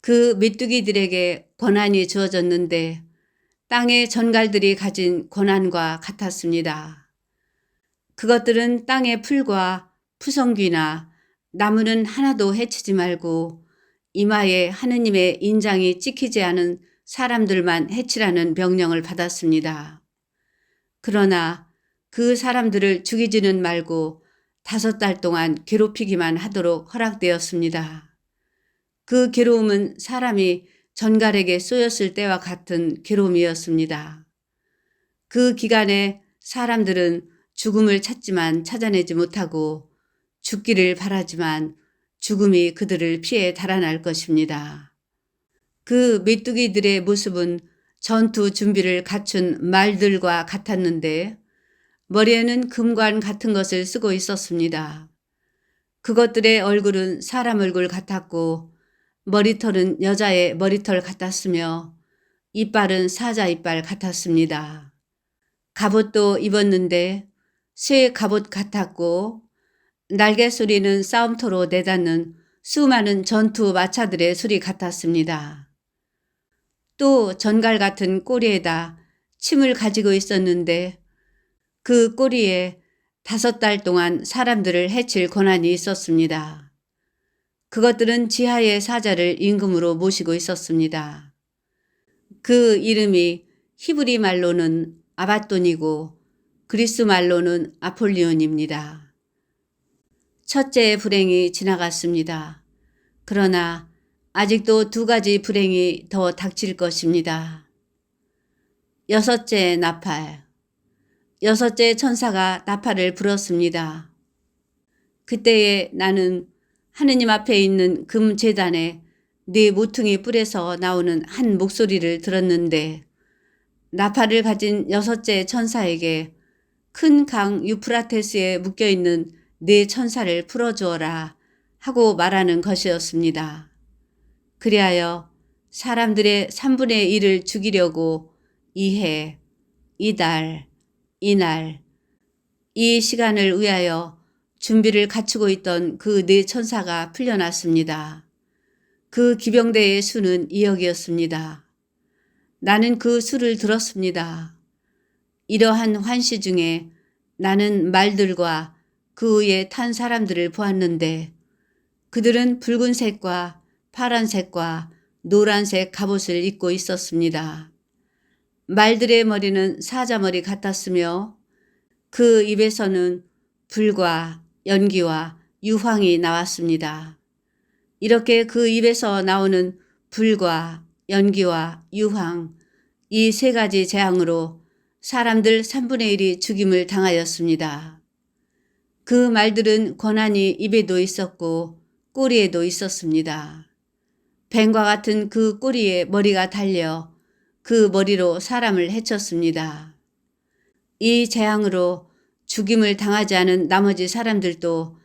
그 메뚜기들에게 권한이 주어졌는데 땅의 전갈들이 가진 권한과 같았습니다. 그것들은 땅의 풀과 푸성귀나 나무는 하나도 해치지 말고 이마에 하느님의 인장이 찍히지 않은 사람들만 해치라는 명령을 받았습니다. 그러나 그 사람들을 죽이지는 말고 5달 동안 괴롭히기만 하도록 허락되었습니다. 그 괴로움은 사람이 전갈에게 쏘였을 때와 같은 괴로움이었습니다. 그 기간에 사람들은 죽음을 찾지만 찾아내지 못하고 죽기를 바라지만 죽음이 그들을 피해 달아날 것입니다. 그 메뚜기들의 모습은 전투 준비를 갖춘 말들과 같았는데 머리에는 금관 같은 것을 쓰고 있었습니다. 그것들의 얼굴은 사람 얼굴 같았고 머리털은 여자의 머리털 같았으며 이빨은 사자 이빨 같았습니다. 갑옷도 입었는데 새 갑옷 같았고 날개 소리는 싸움터로 내닫는 수많은 전투 마차들의 소리 같았습니다. 또 전갈 같은 꼬리에다 침을 가지고 있었는데 그 꼬리에 5달 동안 사람들을 해칠 권한이 있었습니다. 그것들은 지하의 사자를 임금으로 모시고 있었습니다. 그 이름이 히브리 말로는 아바돈이고 그리스 말로는 아폴리온입니다. 첫째 불행이 지나갔습니다. 그러나 아직도 2가지 불행이 더 닥칠 것입니다. 6째 나팔. 6째 천사가 나팔을 불었습니다. 그때에 나는 하느님 앞에 있는 금 제단에 네 모퉁이 뿔에서 나오는 한 목소리를 들었는데 나팔을 가진 6째 천사에게 큰 강 유프라테스에 묶여있는 네 천사를 풀어주어라 하고 말하는 것이었습니다. 그리하여 사람들의 3분의 1을 죽이려고 이 해, 이달, 이날, 이 시간을 위하여 준비를 갖추고 있던 그 네 천사가 풀려났습니다. 그 기병대의 수는 2억이었습니다. 나는 그 수를 들었습니다. 이러한 환시 중에 나는 말들과 그 위에 탄 사람들을 보았는데 그들은 붉은색과 파란색과 노란색 갑옷을 입고 있었습니다. 말들의 머리는 사자머리 같았으며 그 입에서는 불과 연기와 유황이 나왔습니다. 이렇게 그 입에서 나오는 불과 연기와 유황, 이 3가지 재앙으로 사람들 3분의 1이 죽임을 당하였습니다. 그 말들은 권한이 입에도 있었고 꼬리에도 있었습니다. 뱀과 같은 그 꼬리에 머리가 달려 그 머리로 사람을 해쳤습니다. 이 재앙으로 죽임을 당하지 않은 나머지 사람들도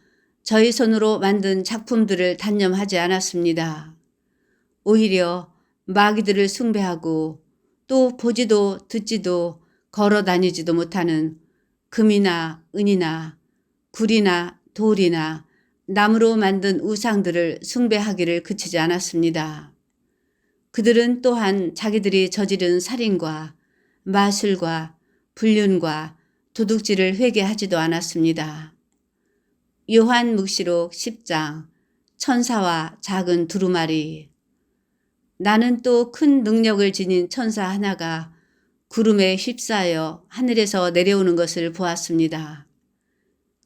저희 손으로 만든 작품들을 단념하지 않았습니다. 오히려 마귀들을 숭배하고 또 보지도 듣지도 걸어 다니지도 못하는 금이나 은이나 굴이나 돌이나 나무로 만든 우상들을 숭배하기를 그치지 않았습니다. 그들은 또한 자기들이 저지른 살인과 마술과 불륜과 도둑질을 회개하지도 않았습니다. 요한묵시록 10장 천사와 작은 두루마리. 나는 또 큰 능력을 지닌 천사 하나가 구름에 휩싸여 하늘에서 내려오는 것을 보았습니다.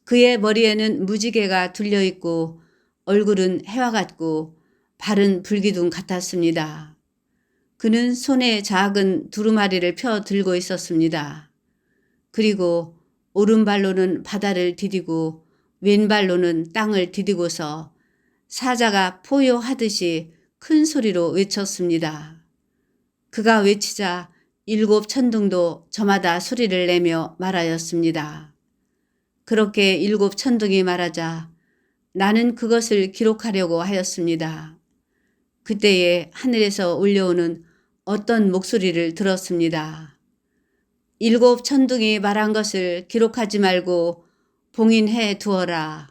그의 머리에는 무지개가 둘려 있고 얼굴은 해와 같고 발은 불기둥 같았습니다. 그는 손에 작은 두루마리를 펴 들고 있었습니다. 그리고 오른발로는 바다를 디디고 왼발로는 땅을 디디고서 사자가 포효하듯이 큰 소리로 외쳤습니다. 그가 외치자 7 천둥도 저마다 소리를 내며 말하였습니다. 그렇게 7 천둥이 말하자 나는 그것을 기록하려고 하였습니다. 그때에 하늘에서 울려오는 어떤 목소리를 들었습니다. 7 천둥이 말한 것을 기록하지 말고 봉인해 두어라.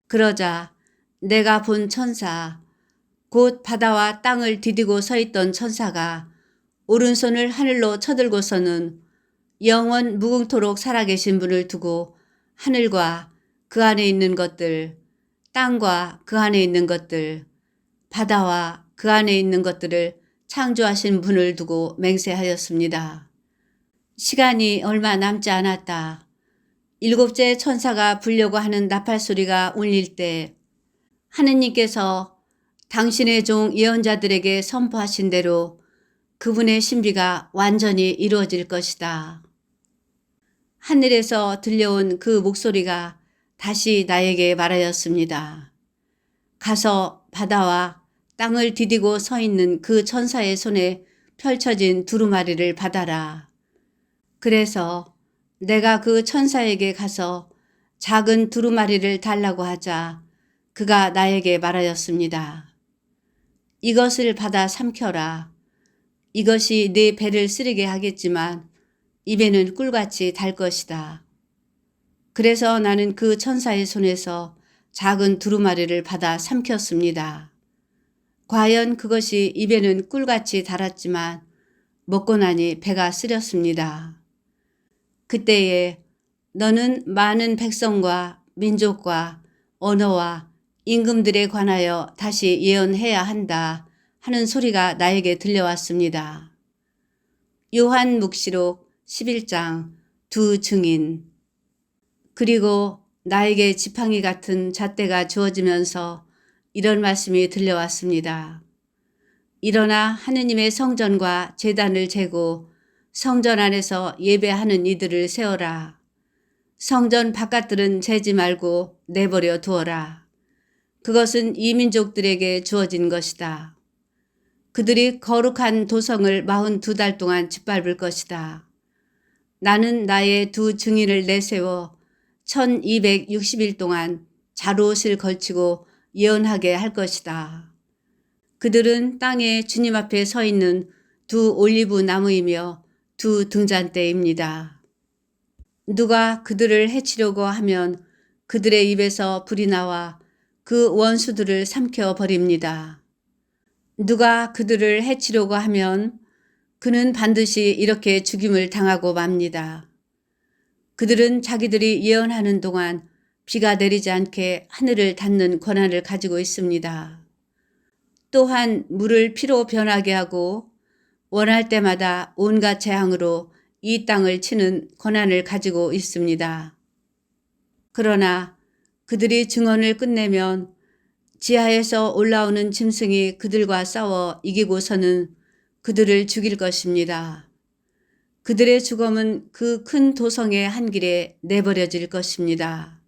그러자 내가 본 천사, 곧 바다와 땅을 디디고 서 있던 천사가 오른손을 하늘로 쳐들고서는 영원 무궁토록 살아계신 분을 두고 하늘과 그 안에 있는 것들, 땅과 그 안에 있는 것들, 바다와 그 안에 있는 것들을 창조하신 분을 두고 맹세하였습니다. 시간이 얼마 남지 않았다. 7째 천사가 불려고 하는 나팔 소리가 울릴 때 하느님께서 당신의 종 예언자들에게 선포하신 대로 그분의 신비가 완전히 이루어질 것이다. 하늘에서 들려온 그 목소리가 다시 나에게 말하였습니다. 가서 바다와 땅을 디디고 서 있는 그 천사의 손에 펼쳐진 두루마리를 받아라. 그래서 내가 그 천사에게 가서 작은 두루마리를 달라고 하자 그가 나에게 말하였습니다. 이것을 받아 삼켜라. 이것이 네 배를 쓰리게 하겠지만 입에는 꿀같이 달 것이다. 그래서 나는 그 천사의 손에서 작은 두루마리를 받아 삼켰습니다. 과연 그것이 입에는 꿀같이 달았지만 먹고 나니 배가 쓰렸습니다. 그때에 너는 많은 백성과 민족과 언어와 임금들에 관하여 다시 예언해야 한다 하는 소리가 나에게 들려왔습니다. 요한묵시록 11장 두 증인. 그리고 나에게 지팡이 같은 잣대가 주어지면서 이런 말씀이 들려왔습니다. 일어나 하느님의 성전과 제단을 재고 성전 안에서 예배하는 이들을 세워라. 성전 바깥들은 재지 말고 내버려 두어라. 그것은 이민족들에게 주어진 것이다. 그들이 거룩한 도성을 42달 동안 짓밟을 것이다. 나는 나의 두 증인을 내세워 1260일 동안 자루옷을 걸치고 예언하게 할 것이다. 그들은 땅에 주님 앞에 서 있는 두 올리브 나무이며 두 등잔대입니다. 누가 그들을 해치려고 하면 그들의 입에서 불이 나와 그 원수들을 삼켜 버립니다. 누가 그들을 해치려고 하면 그는 반드시 이렇게 죽임을 당하고 맙니다. 그들은 자기들이 예언하는 동안 비가 내리지 않게 하늘을 닫는 권한을 가지고 있습니다. 또한 물을 피로 변하게 하고 원할 때마다 온갖 재앙으로 이 땅을 치는 권한을 가지고 있습니다. 그러나 그들이 증언을 끝내면 지하에서 올라오는 짐승이 그들과 싸워 이기고서는 그들을 죽일 것입니다. 그들의 죽음은 그 큰 도성의 한 길에 내버려질 것입니다.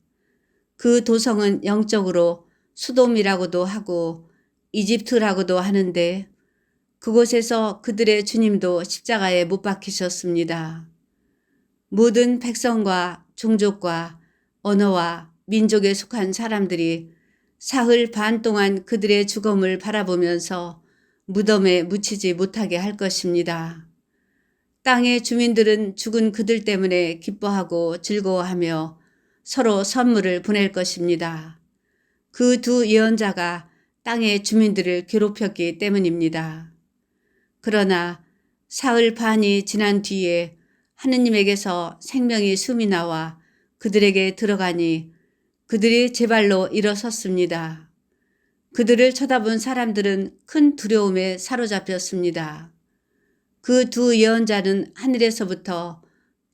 그 도성은 영적으로 수돔이라고도 하고 이집트라고도 하는데 그곳에서 그들의 주님도 십자가에 못 박히셨습니다. 모든 백성과 종족과 언어와 민족에 속한 사람들이 사흘 반 동안 그들의 죽음을 바라보면서 무덤에 묻히지 못하게 할 것입니다. 땅의 주민들은 죽은 그들 때문에 기뻐하고 즐거워하며 서로 선물을 보낼 것입니다. 그 두 예언자가 땅의 주민들을 괴롭혔기 때문입니다. 그러나 사흘 반이 지난 뒤에 하느님에게서 생명의 숨이 나와 그들에게 들어가니 그들이 제 발로 일어섰습니다. 그들을 쳐다본 사람들은 큰 두려움에 사로잡혔습니다. 그 두 예언자는 하늘에서부터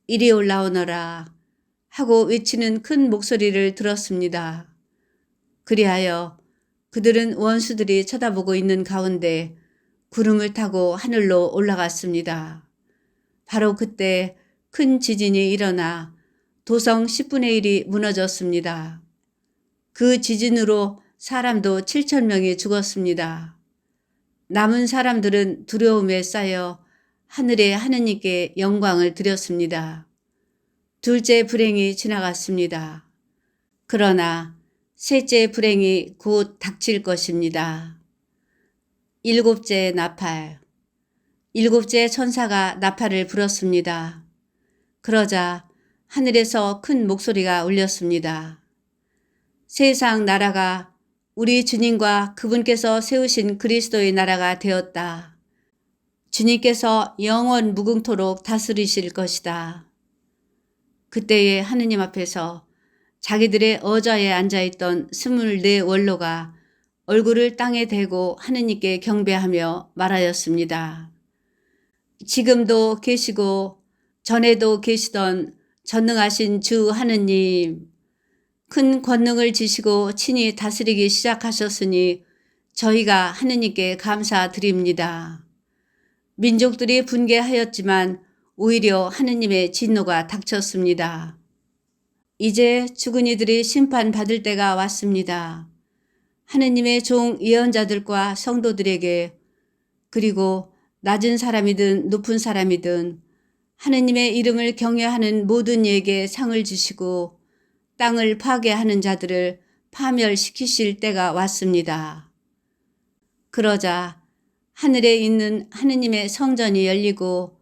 이리 올라오너라 하고 외치는 큰 목소리를 들었습니다. 그리하여 그들은 원수들이 쳐다보고 있는 가운데 구름을 타고 하늘로 올라갔습니다. 바로 그때 큰 지진이 일어나 도성 10분의 1이 무너졌습니다. 그 지진으로 사람도 7천 명이 죽었습니다. 남은 사람들은 두려움에 쌓여 하늘의 하느님께 영광을 드렸습니다. 둘째 불행이 지나갔습니다. 그러나 셋째 불행이 곧 닥칠 것입니다. 일곱째 나팔. 일곱째 천사가 나팔을 불었습니다. 그러자 하늘에서 큰 목소리가 울렸습니다. 세상 나라가 우리 주님과 그분께서 세우신 그리스도의 나라가 되었다. 주님께서 영원 무궁토록 다스리실 것이다. 그때에 하느님 앞에서 자기들의 의자에 앉아있던 24 원로가 얼굴을 땅에 대고 하느님께 경배하며 말하였습니다. 지금도 계시고 전에도 계시던 전능하신 주 하느님, 큰 권능을 지시고 친히 다스리기 시작하셨으니 저희가 하느님께 감사드립니다. 민족들이 분개하였지만 오히려 하느님의 진노가 닥쳤습니다. 이제 죽은 이들이 심판받을 때가 왔습니다. 하느님의 종 예언자들과 성도들에게, 그리고 낮은 사람이든 높은 사람이든 하느님의 이름을 경외하는 모든 이에게 상을 주시고 땅을 파괴하는 자들을 파멸시키실 때가 왔습니다. 그러자 하늘에 있는 하느님의 성전이 열리고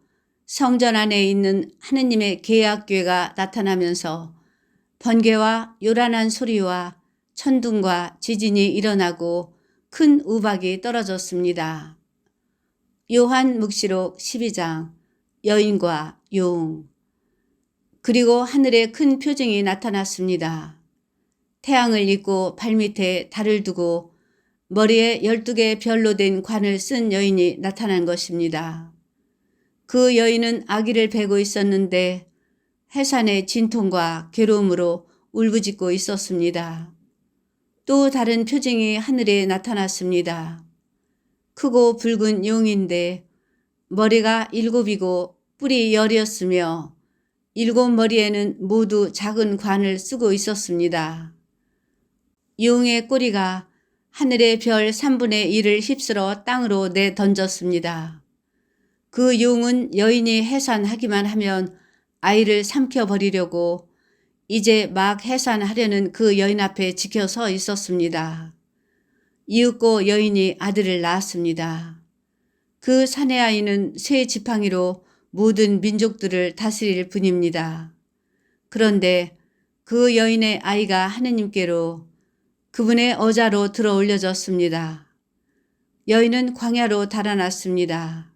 성전 안에 있는 하느님의 계약궤가 나타나면서 번개와 요란한 소리와 천둥과 지진이 일어나고 큰 우박이 떨어졌습니다. 요한묵시록 12장 여인과 용. 그리고 하늘에 큰 표징이 나타났습니다. 태양을 입고 발밑에 달을 두고 머리에 12개 별로 된 관을 쓴 여인이 나타난 것입니다. 그 여인은 아기를 베고 있었는데 해산의 진통과 괴로움으로 울부짖고 있었습니다. 또 다른 표징이 하늘에 나타났습니다. 크고 붉은 용인데 머리가 7이고 뿔이 10이었으며 7 머리에는 모두 작은 관을 쓰고 있었습니다. 용의 꼬리가 하늘의 별 3분의 1을 휩쓸어 땅으로 내던졌습니다. 그 용은 여인이 해산하기만 하면 아이를 삼켜버리려고 이제 막 해산하려는 그 여인 앞에 지켜 서 있었습니다. 이윽고 여인이 아들을 낳았습니다. 그 사내 아이는 새 지팡이로 모든 민족들을 다스릴 분입니다. 그런데 그 여인의 아이가 하느님께로 그분의 어자로 들어 올려졌습니다. 여인은 광야로 달아났습니다.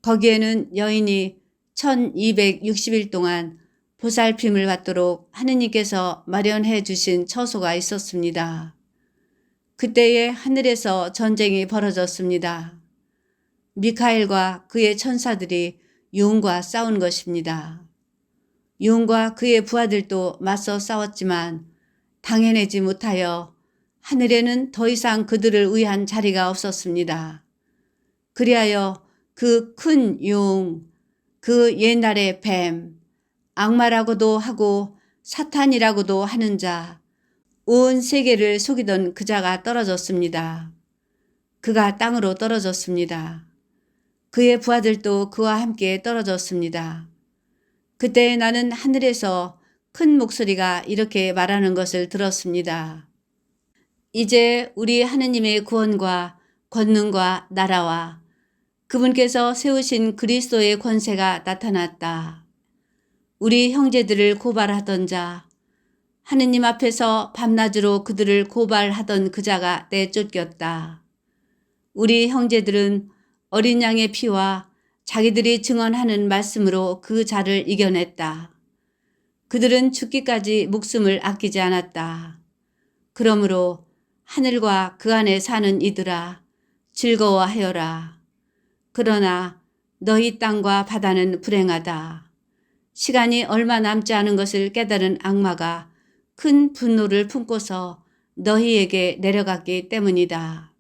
거기에는 여인이 1260일 동안 보살핌을 받도록 하느님께서 마련해 주신 처소가 있었습니다. 그때에 하늘에서 전쟁이 벌어졌습니다. 미카엘과 그의 천사들이 용과 싸운 것입니다. 용과 그의 부하들도 맞서 싸웠지만 당해내지 못하여 하늘에는 더 이상 그들을 위한 자리가 없었습니다. 그리하여 그 큰 용, 그 옛날의 뱀, 악마라고도 하고 사탄이라고도 하는 자, 온 세계를 속이던 그 자가 떨어졌습니다. 그가 땅으로 떨어졌습니다. 그의 부하들도 그와 함께 떨어졌습니다. 그때 나는 하늘에서 큰 목소리가 이렇게 말하는 것을 들었습니다. 이제 우리 하느님의 구원과 권능과 나라와 그분께서 세우신 그리스도의 권세가 나타났다. 우리 형제들을 고발하던 자, 하느님 앞에서 밤낮으로 그들을 고발하던 그 자가 내쫓겼다. 우리 형제들은 어린 양의 피와 자기들이 증언하는 말씀으로 그 자를 이겨냈다. 그들은 죽기까지 목숨을 아끼지 않았다. 그러므로 하늘과 그 안에 사는 이들아 즐거워하여라. 그러나 너희 땅과 바다는 불행하다. 시간이 얼마 남지 않은 것을 깨달은 악마가 큰 분노를 품고서 너희에게 내려갔기 때문이다.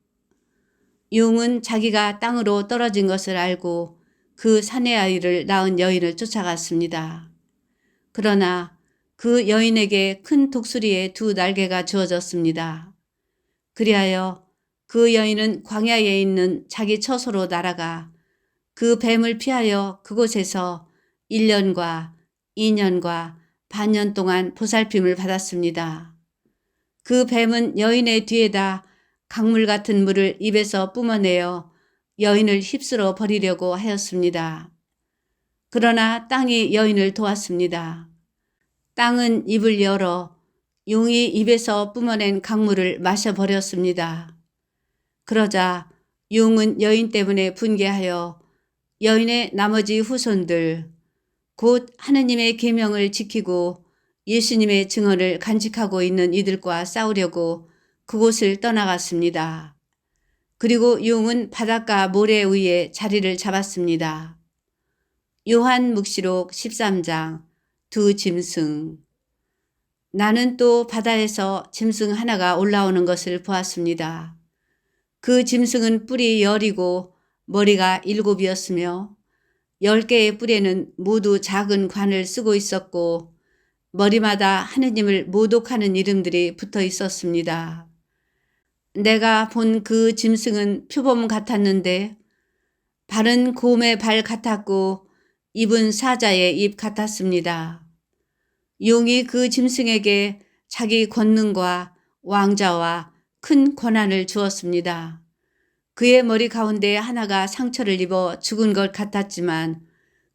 용은 자기가 땅으로 떨어진 것을 알고 그 사내 아이를 낳은 여인을 쫓아갔습니다. 그러나 그 여인에게 큰 독수리의 두 날개가 주어졌습니다. 그리하여 그 여인은 광야에 있는 자기 처소로 날아가 그 뱀을 피하여 그곳에서 1년과 2년과 반년 동안 보살핌을 받았습니다. 그 뱀은 여인의 뒤에다 강물 같은 물을 입에서 뿜어내어 여인을 휩쓸어 버리려고 하였습니다. 그러나 땅이 여인을 도왔습니다. 땅은 입을 열어 용이 입에서 뿜어낸 강물을 마셔버렸습니다. 그러자 용은 여인 때문에 분개하여 여인의 나머지 후손들, 곧 하느님의 계명을 지키고 예수님의 증언을 간직하고 있는 이들과 싸우려고 그곳을 떠나갔습니다. 그리고 용은 바닷가 모래 위에 자리를 잡았습니다. 요한묵시록 13장 두 짐승. 나는 또 바다에서 짐승 하나가 올라오는 것을 보았습니다. 그 짐승은 뿔이 10이고 머리가 7이었으며 10개의 뿔에는 모두 작은 관을 쓰고 있었고 머리마다 하느님을 모독하는 이름들이 붙어 있었습니다. 내가 본 그 짐승은 표범 같았는데 발은 곰의 발 같았고 입은 사자의 입 같았습니다. 용이 그 짐승에게 자기 권능과 왕자와 큰 권한을 주었습니다. 그의 머리 가운데 하나가 상처를 입어 죽은 것 같았지만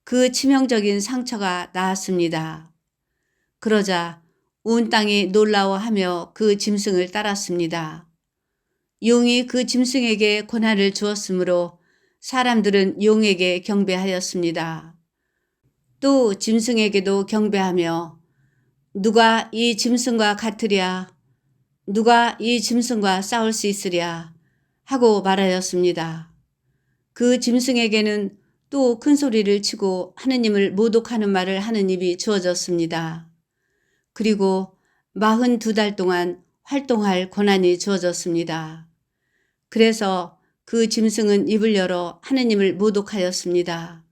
그 치명적인 상처가 나았습니다. 그러자 온 땅이 놀라워하며 그 짐승을 따랐습니다. 용이 그 짐승에게 권한을 주었으므로 사람들은 용에게 경배하였습니다. 또 짐승에게도 경배하며 누가 이 짐승과 같으랴? 누가 이 짐승과 싸울 수 있으랴? 하고 말하였습니다. 그 짐승에게는 또 큰 소리를 치고 하느님을 모독하는 말을 하는 입이 주어졌습니다. 그리고 42달 동안 활동할 권한이 주어졌습니다. 그래서 그 짐승은 입을 열어 하느님을 모독하였습니다.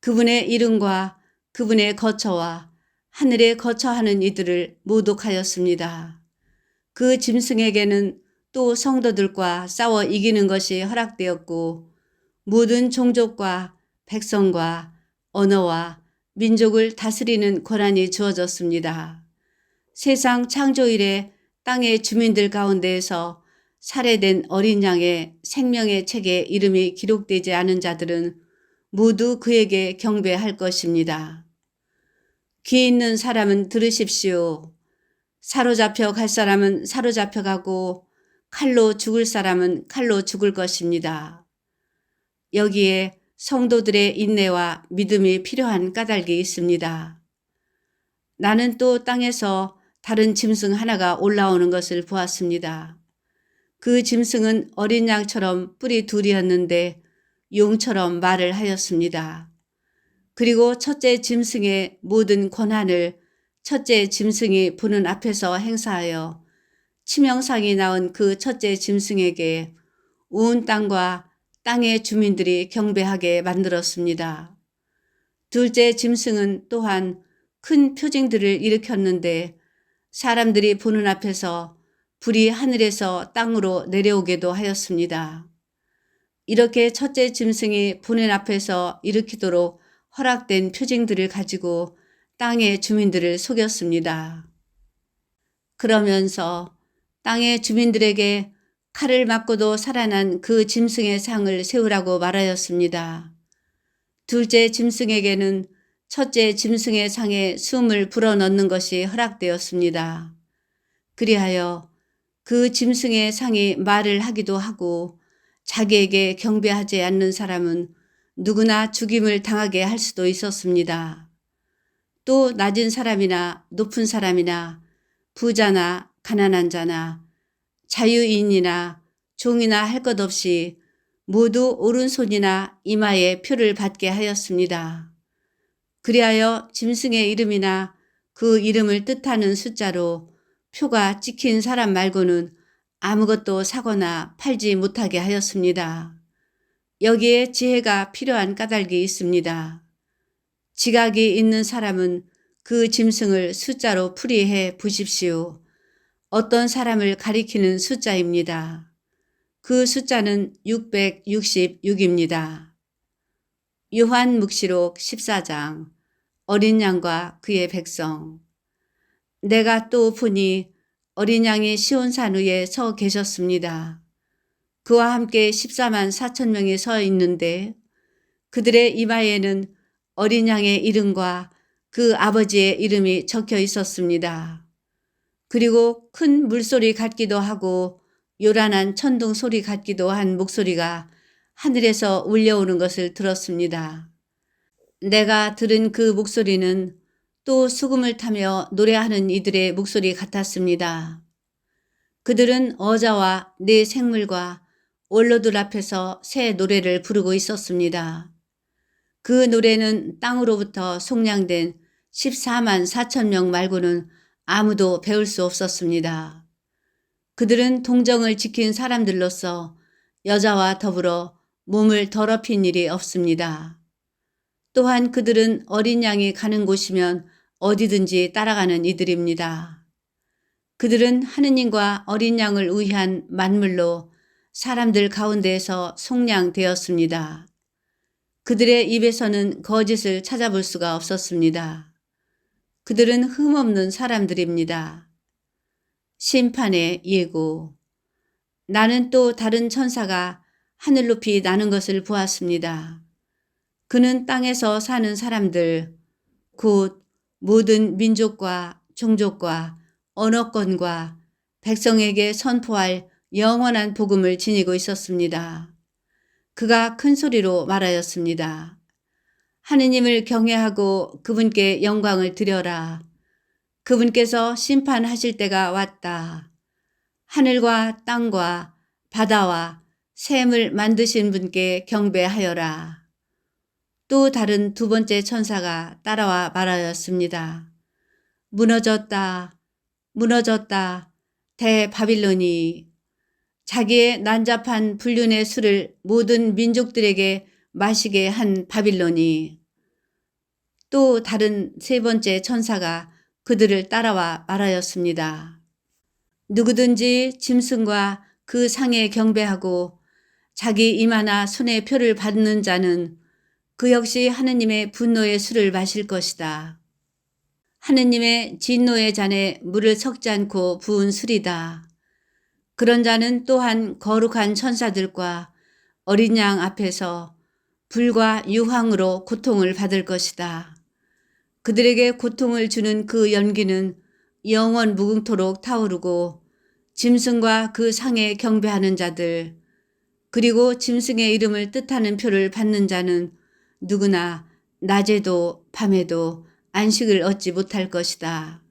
그분의 이름과 그분의 거처와 하늘에 거처하는 이들을 모독하였습니다. 그 짐승에게는 또 성도들과 싸워 이기는 것이 허락되었고 모든 종족과 백성과 언어와 민족을 다스리는 권한이 주어졌습니다. 세상 창조 이래 땅의 주민들 가운데에서 살해된 어린 양의 생명의 책에 이름이 기록되지 않은 자들은 모두 그에게 경배할 것입니다. 귀 있는 사람은 들으십시오. 사로잡혀 갈 사람은 사로잡혀 가고 칼로 죽을 사람은 칼로 죽을 것입니다. 여기에 성도들의 인내와 믿음이 필요한 까닭이 있습니다. 나는 또 땅에서 다른 짐승 하나가 올라오는 것을 보았습니다. 그 짐승은 어린 양처럼 뿔이 2이었는데 용처럼 말을 하였습니다. 그리고 첫째 짐승의 모든 권한을 첫째 짐승이 보는 앞에서 행사하여 치명상이 나온 그 첫째 짐승에게 온 땅과 땅의 주민들이 경배하게 만들었습니다. 둘째 짐승은 또한 큰 표징들을 일으켰는데 사람들이 보는 앞에서 불이 하늘에서 땅으로 내려오게도 하였습니다. 이렇게 첫째 짐승이 보는 앞에서 일으키도록 허락된 표징들을 가지고 땅의 주민들을 속였습니다. 그러면서 땅의 주민들에게 칼을 맞고도 살아난 그 짐승의 상을 세우라고 말하였습니다. 둘째 짐승에게는 첫째 짐승의 상에 숨을 불어넣는 것이 허락되었습니다. 그리하여 그 짐승의 상이 말을 하기도 하고 자기에게 경배하지 않는 사람은 누구나 죽임을 당하게 할 수도 있었습니다. 또 낮은 사람이나 높은 사람이나 부자나 가난한 자나 자유인이나 종이나 할 것 없이 모두 오른손이나 이마에 표를 받게 하였습니다. 그리하여 짐승의 이름이나 그 이름을 뜻하는 숫자로 표가 찍힌 사람 말고는 아무것도 사거나 팔지 못하게 하였습니다. 여기에 지혜가 필요한 까닭이 있습니다. 지각이 있는 사람은 그 짐승을 숫자로 풀이해 보십시오. 어떤 사람을 가리키는 숫자입니다. 그 숫자는 666입니다. 요한묵시록 14장 어린 양과 그의 백성. 내가 또 보니 어린 양이 시온산 위에 서 계셨습니다. 그와 함께 14만 4천 명이 서 있는데 그들의 이마에는 어린 양의 이름과 그 아버지의 이름이 적혀 있었습니다. 그리고 큰 물소리 같기도 하고 요란한 천둥 소리 같기도 한 목소리가 하늘에서 울려오는 것을 들었습니다. 내가 들은 그 목소리는 또 수금을 타며 노래하는 이들의 목소리 같았습니다. 그들은 어자와 네 생물과 원로들 앞에서 새 노래를 부르고 있었습니다. 그 노래는 땅으로부터 속량된 14만 4천 명 말고는 아무도 배울 수 없었습니다. 그들은 동정을 지킨 사람들로서 여자와 더불어 몸을 더럽힌 일이 없습니다. 또한 그들은 어린 양이 가는 곳이면 어디든지 따라가는 이들입니다. 그들은 하느님과 어린 양을 위한 만물로 사람들 가운데에서 속량되었습니다. 그들의 입에서는 거짓을 찾아볼 수가 없었습니다. 그들은 흠없는 사람들입니다. 심판의 예고. 나는 또 다른 천사가 하늘 높이 나는 것을 보았습니다. 그는 땅에서 사는 사람들, 곧 모든 민족과 종족과 언어권과 백성에게 선포할 영원한 복음을 지니고 있었습니다. 그가 큰 소리로 말하였습니다. 하느님을 경외하고 그분께 영광을 드려라. 그분께서 심판하실 때가 왔다. 하늘과 땅과 바다와 샘을 만드신 분께 경배하여라. 또 다른 두 번째 천사가 따라와 말하였습니다. 무너졌다. 무너졌다. 대바빌론이 자기의 난잡한 불륜의 술을 모든 민족들에게 마시게 한 바빌론이. 또 다른 세 번째 천사가 그들을 따라와 말하였습니다. 누구든지 짐승과 그 상에 경배하고 자기 이마나 손에 표를 받는 자는 그 역시 하느님의 분노의 술을 마실 것이다. 하느님의 진노의 잔에 물을 섞지 않고 부은 술이다. 그런 자는 또한 거룩한 천사들과 어린 양 앞에서 불과 유황으로 고통을 받을 것이다. 그들에게 고통을 주는 그 연기는 영원 무궁토록 타오르고 짐승과 그 상에 경배하는 자들 그리고 짐승의 이름을 뜻하는 표를 받는 자는 누구나 낮에도 밤에도 안식을 얻지 못할 것이다.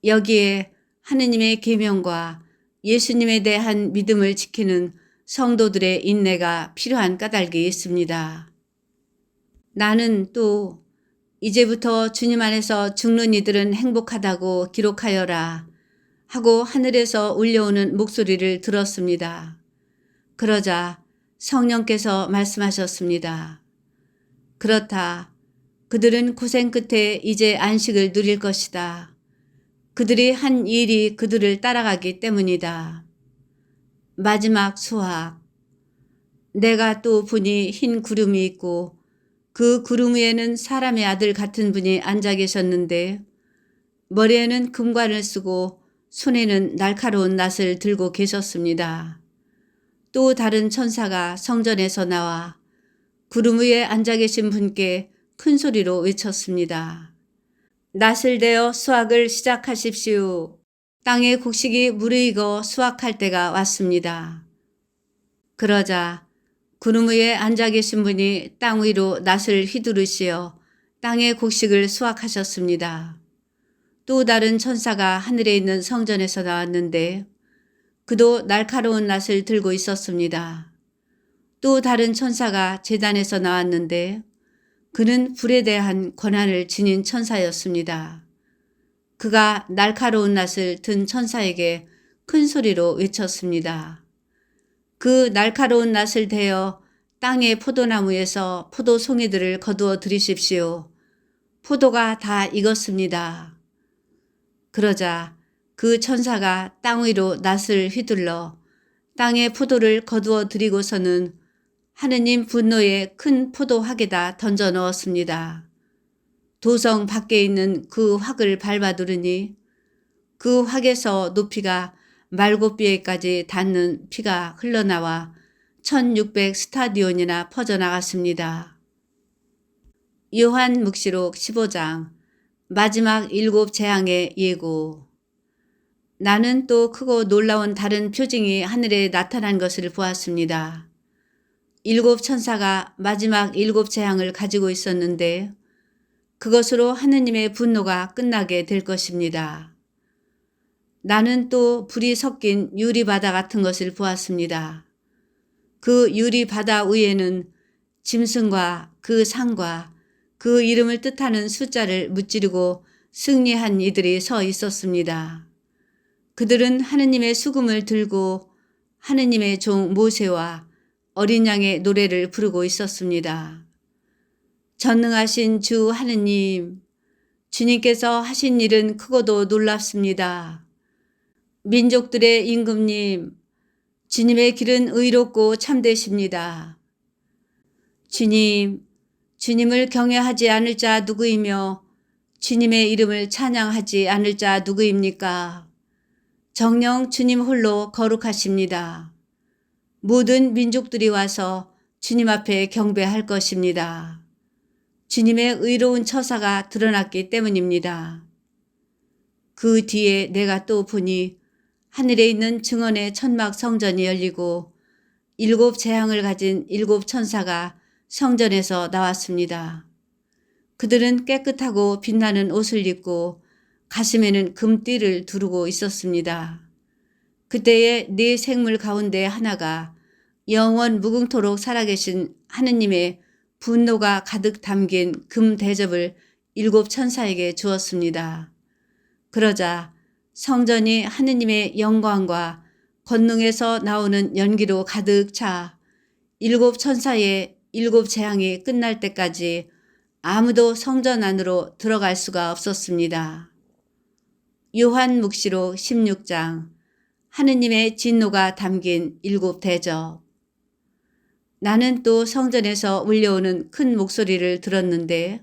여기에 하느님의 계명과 예수님에 대한 믿음을 지키는 성도들의 인내가 필요한 까닭이 있습니다. 나는 또 이제부터 주님 안에서 죽는 이들은 행복하다고 기록하여라 하고 하늘에서 울려오는 목소리를 들었습니다. 그러자 성령께서 말씀하셨습니다. 그렇다. 그들은 고생 끝에 이제 안식을 누릴 것이다. 그들이 한 일이 그들을 따라가기 때문이다. 마지막 수학. 내가 또 보니 흰 구름이 있고 그 구름 위에는 사람의 아들 같은 분이 앉아 계셨는데 머리에는 금관을 쓰고 손에는 날카로운 낫을 들고 계셨습니다. 또 다른 천사가 성전에서 나와 구름 위에 앉아 계신 분께 큰 소리로 외쳤습니다. 낫을 대어 수확을 시작하십시오. 땅의 곡식이 무르익어 수확할 때가 왔습니다. 그러자 구름 위에 앉아 계신 분이 땅 위로 낫을 휘두르시어 땅의 곡식을 수확하셨습니다. 또 다른 천사가 하늘에 있는 성전에서 나왔는데 그도 날카로운 낫을 들고 있었습니다. 또 다른 천사가 제단에서 나왔는데 그는 불에 대한 권한을 지닌 천사였습니다. 그가 날카로운 낫을 든 천사에게 큰 소리로 외쳤습니다. 그 날카로운 낫을 대어 땅의 포도나무에서 포도송이들을 거두어 들이십시오. 포도가 다 익었습니다. 그러자 그 천사가 땅 위로 낫을 휘둘러 땅의 포도를 거두어 들이고서는 하느님 분노의 큰 포도 확에다 던져 넣었습니다. 도성 밖에 있는 그 확을 밟아두르니 그 확에서 높이가 말곶비에까지 닿는 피가 흘러나와 1600 스타디온이나 퍼져나갔습니다. 요한묵시록 15장 마지막 7 재앙의 예고. 나는 또 크고 놀라운 다른 표징이 하늘에 나타난 것을 보았습니다. 7 천사가 마지막 7 재앙을 가지고 있었는데 그것으로 하느님의 분노가 끝나게 될 것입니다. 나는 또 불이 섞인 유리바다 같은 것을 보았습니다. 그 유리바다 위에는 짐승과 그 상과 그 이름을 뜻하는 숫자를 무찌르고 승리한 이들이 서 있었습니다. 그들은 하느님의 수금을 들고 하느님의 종 모세와 어린 양의 노래를 부르고 있었습니다. 전능하신 주 하느님, 주님께서 하신 일은 크고도 놀랍습니다. 민족들의 임금님, 주님의 길은 의롭고 참되십니다. 주님, 주님을 경외하지 않을 자 누구이며 주님의 이름을 찬양하지 않을 자 누구입니까? 정녕 주님 홀로 거룩하십니다. 모든 민족들이 와서 주님 앞에 경배할 것입니다. 주님의 의로운 처사가 드러났기 때문입니다. 그 뒤에 내가 또 보니 하늘에 있는 증언의 천막 성전이 열리고 7 재앙을 가진 7 천사가 성전에서 나왔습니다. 그들은 깨끗하고 빛나는 옷을 입고 가슴에는 금띠를 두르고 있었습니다. 그때에 네 생물 가운데 하나가 영원 무궁토록 살아계신 하느님의 분노가 가득 담긴 금 대접을 7 천사에게 주었습니다. 그러자 성전이 하느님의 영광과 권능에서 나오는 연기로 가득 차 7 천사의 7 재앙이 끝날 때까지 아무도 성전 안으로 들어갈 수가 없었습니다. 요한묵시록 16장 하느님의 진노가 담긴 7 대접. 나는 또 성전에서 울려오는 큰 목소리를 들었는데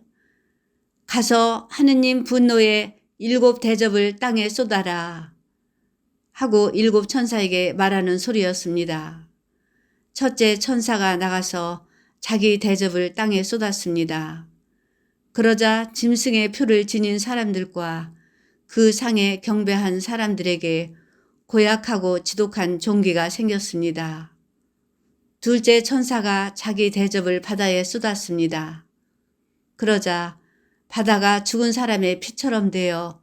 가서 하느님 분노의 7 대접을 땅에 쏟아라 하고 7 천사에게 말하는 소리였습니다. 첫째 천사가 나가서 자기 대접을 땅에 쏟았습니다. 그러자 짐승의 표를 지닌 사람들과 그 상에 경배한 사람들에게 고약하고 지독한 종기가 생겼습니다. 둘째 천사가 자기 대접을 바다에 쏟았습니다. 그러자 바다가 죽은 사람의 피처럼 되어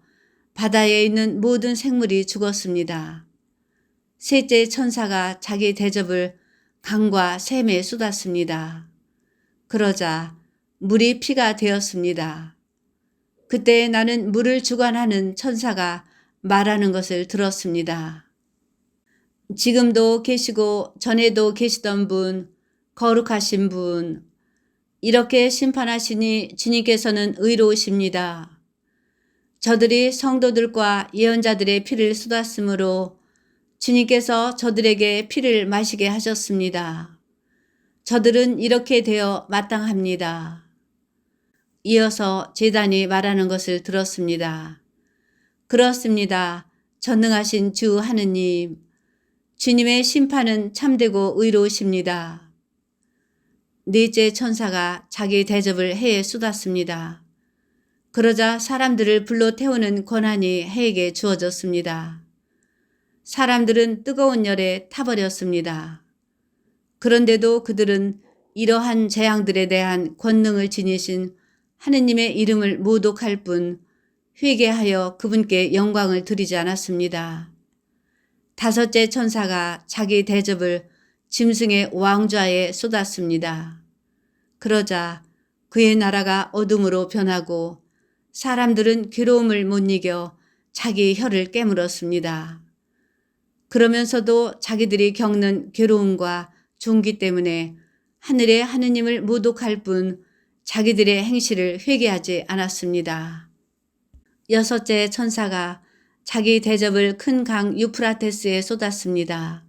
바다에 있는 모든 생물이 죽었습니다. 셋째 천사가 자기 대접을 강과 샘에 쏟았습니다. 그러자 물이 피가 되었습니다. 그때 나는 물을 주관하는 천사가 말하는 것을 들었습니다. 지금도 계시고 전에도 계시던 분, 거룩하신 분, 이렇게 심판하시니 주님께서는 의로우십니다. 저들이 성도들과 예언자들의 피를 쏟았으므로 주님께서 저들에게 피를 마시게 하셨습니다. 저들은 이렇게 되어 마땅합니다. 이어서 제단이 말하는 것을 들었습니다. 그렇습니다. 전능하신 주 하느님, 주님의 심판은 참되고 의로우십니다. 넷째 천사가 자기 대접을 해에 쏟았습니다. 그러자 사람들을 불러 태우는 권한이 해에게 주어졌습니다. 사람들은 뜨거운 열에 타버렸습니다. 그런데도 그들은 이러한 재앙들에 대한 권능을 지니신 하느님의 이름을 모독할 뿐 회개하여 그분께 영광을 드리지 않았습니다. 다섯째 천사가 자기 대접을 짐승의 왕좌에 쏟았습니다. 그러자 그의 나라가 어둠으로 변하고 사람들은 괴로움을 못 이겨 자기 혀를 깨물었습니다. 그러면서도 자기들이 겪는 괴로움과 존귀 때문에 하늘의 하느님을 모독할 뿐 자기들의 행실을 회개하지 않았습니다. 여섯째 천사가 자기 대접을 큰 강 유프라테스에 쏟았습니다.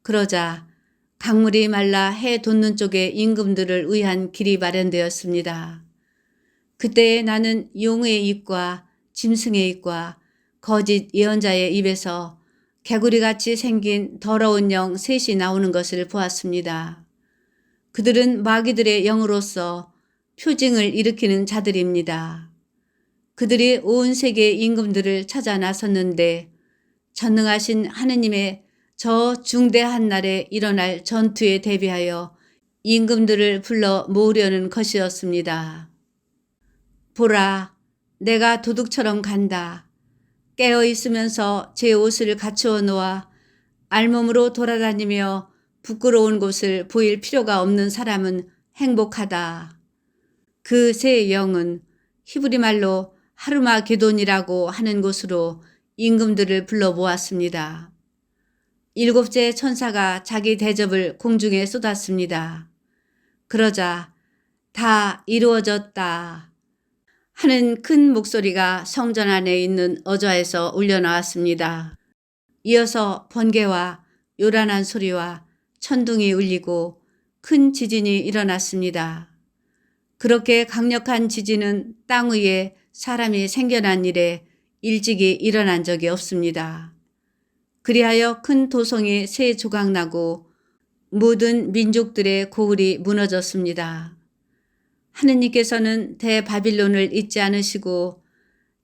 그러자 강물이 말라 해 돋는 쪽에 임금들을 위한 길이 마련되었습니다. 그때에 나는 용의 입과 짐승의 입과 거짓 예언자의 입에서 개구리같이 생긴 더러운 영 셋이 나오는 것을 보았습니다. 그들은 마귀들의 영으로서 표징을 일으키는 자들입니다. 그들이 온 세계의 임금들을 찾아 나섰는데 전능하신 하느님의 저 중대한 날에 일어날 전투에 대비하여 임금들을 불러 모으려는 것이었습니다. 보라, 내가 도둑처럼 간다. 깨어 있으면서 제 옷을 갖추어 놓아 알몸으로 돌아다니며 부끄러운 곳을 보일 필요가 없는 사람은 행복하다. 그 세 영은 히브리 말로 하르마게돈이라고 하는 곳으로 임금들을 불러 모았습니다. 일곱째 천사가 자기 대접을 공중에 쏟았습니다. 그러자 다 이루어졌다 하는 큰 목소리가 성전 안에 있는 어좌에서 울려나왔습니다. 이어서 번개와 요란한 소리와 천둥이 울리고 큰 지진이 일어났습니다. 그렇게 강력한 지진은 땅 위에 사람이 생겨난 이래 일찍이 일어난 적이 없습니다. 그리하여 큰 도성이 세 조각 나고 모든 민족들의 고울이 무너졌습니다. 하느님께서는 대바빌론을 잊지 않으시고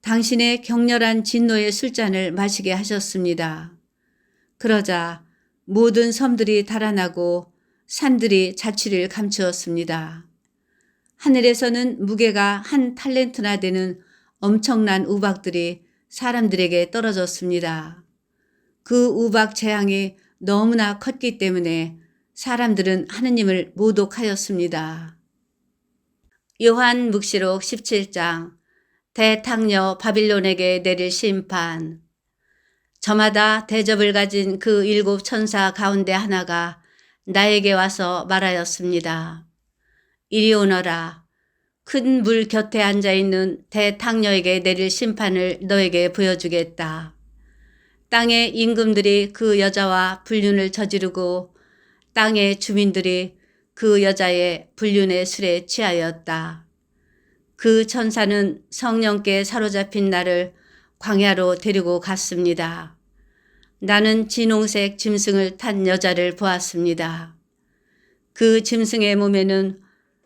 당신의 격렬한 진노의 술잔을 마시게 하셨습니다. 그러자 모든 섬들이 달아나고 산들이 자취를 감추었습니다. 하늘에서는 무게가 한 탈렌트나 되는 엄청난 우박들이 사람들에게 떨어졌습니다. 그 우박 재앙이 너무나 컸기 때문에 사람들은 하느님을 모독하였습니다. 요한묵시록 17장 대탕녀 바빌론에게 내릴 심판. 저마다 대접을 가진 그 일곱 천사 가운데 하나가 나에게 와서 말하였습니다. 이리 오너라. 큰 물 곁에 앉아있는 대탕녀에게 내릴 심판을 너에게 보여주겠다. 땅의 임금들이 그 여자와 불륜을 저지르고 땅의 주민들이 그 여자의 불륜의 술에 취하였다. 그 천사는 성령께 사로잡힌 나를 광야로 데리고 갔습니다. 나는 진홍색 짐승을 탄 여자를 보았습니다. 그 짐승의 몸에는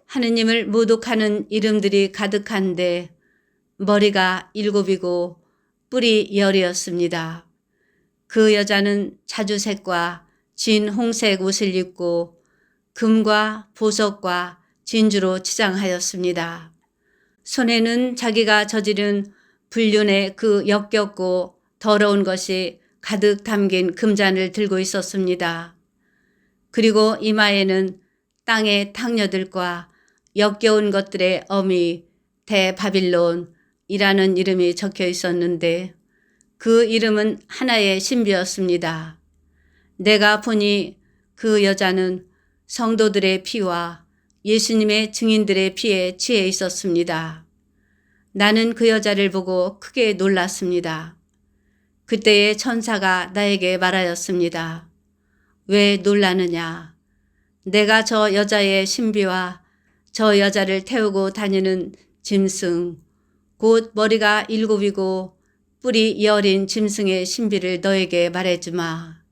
하느님을 모독하는 이름들이 가득한데 머리가 7이고 뿔이 10이었습니다. 그 여자는 자주색과 진홍색 옷을 입고 금과 보석과 진주로 치장하였습니다. 손에는 자기가 저지른 불륜의 그 역겹고 더러운 것이 가득 담긴 금잔을 들고 있었습니다. 그리고 이마에는 땅의 탕녀들과 역겨운 것들의 어미 대바빌론이라는 이름이 적혀 있었는데 그 이름은 하나의 신비였습니다. 내가 보니 그 여자는 성도들의 피와 예수님의 증인들의 피에 취해 있었습니다. 나는 그 여자를 보고 크게 놀랐습니다. 그때의 천사가 나에게 말하였습니다. 왜 놀라느냐? 내가 저 여자의 신비와 저 여자를 태우고 다니는 짐승, 곧 머리가 7이고 뿔이 10인 짐승의 신비를 너에게 말해주마.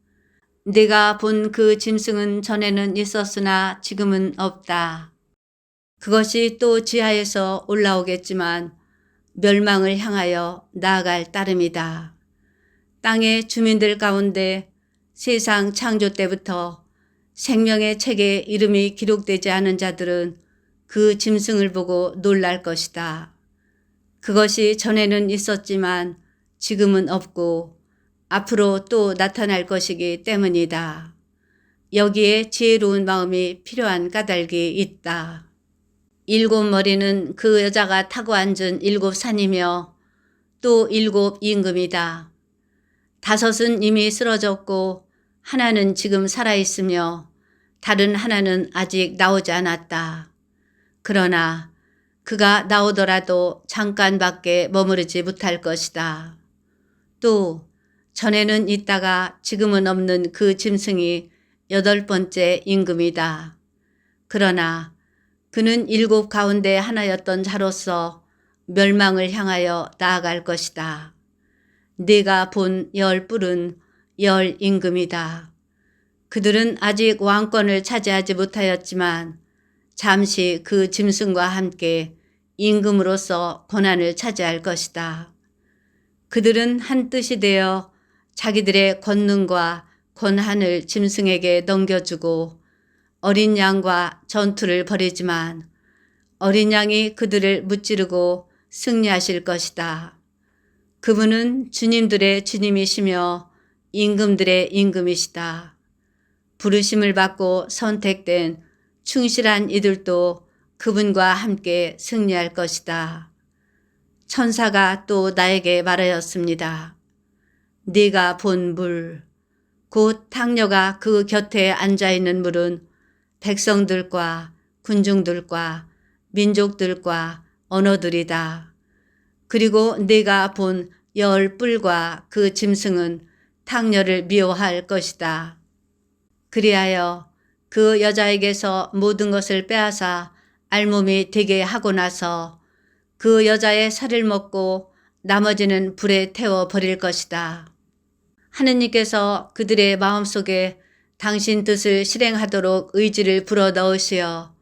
네가 본 그 짐승은 전에는 있었으나 지금은 없다. 그것이 또 지하에서 올라오겠지만 멸망을 향하여 나아갈 따름이다. 땅의 주민들 가운데 세상 창조 때부터 생명의 책에 이름이 기록되지 않은 자들은 그 짐승을 보고 놀랄 것이다. 그것이 전에는 있었지만 지금은 없고 앞으로 또 나타날 것이기 때문이다. 여기에 지혜로운 마음이 필요한 까닭이 있다. 7머리는 그 여자가 타고 앉은 7산이며 또 7임금이다. 5은 이미 쓰러졌고 하나는 지금 살아있으며 다른 하나는 아직 나오지 않았다. 그러나 그가 나오더라도 잠깐밖에 머무르지 못할 것이다. 또 전에는 있다가 지금은 없는 그 짐승이 8번째 임금이다. 그러나 그는 7 가운데 하나였던 자로서 멸망을 향하여 나아갈 것이다. 네가 본 10뿔은 10임금이다. 그들은 아직 왕권을 차지하지 못하였지만 잠시 그 짐승과 함께 임금으로서 권한을 차지할 것이다. 그들은 한 뜻이 되어 자기들의 권능과 권한을 짐승에게 넘겨주고 어린 양과 전투를 벌이지만 어린 양이 그들을 무찌르고 승리하실 것이다. 그분은 주님들의 주님이시며 임금들의 임금이시다. 부르심을 받고 선택된 충실한 이들도 그분과 함께 승리할 것이다. 천사가 또 나에게 말하였습니다. 네가 본 물, 곧 탕녀가 그 곁에 앉아있는 물은 백성들과 군중들과 민족들과 언어들이다. 그리고 네가 본 10뿔과 그 짐승은 탕녀를 미워할 것이다. 그리하여 그 여자에게서 모든 것을 빼앗아 알몸이 되게 하고 나서 그 여자의 살을 먹고 나머지는 불에 태워 버릴 것이다. 하느님께서 그들의 마음속에 당신 뜻을 실행하도록 의지를 불어넣으시어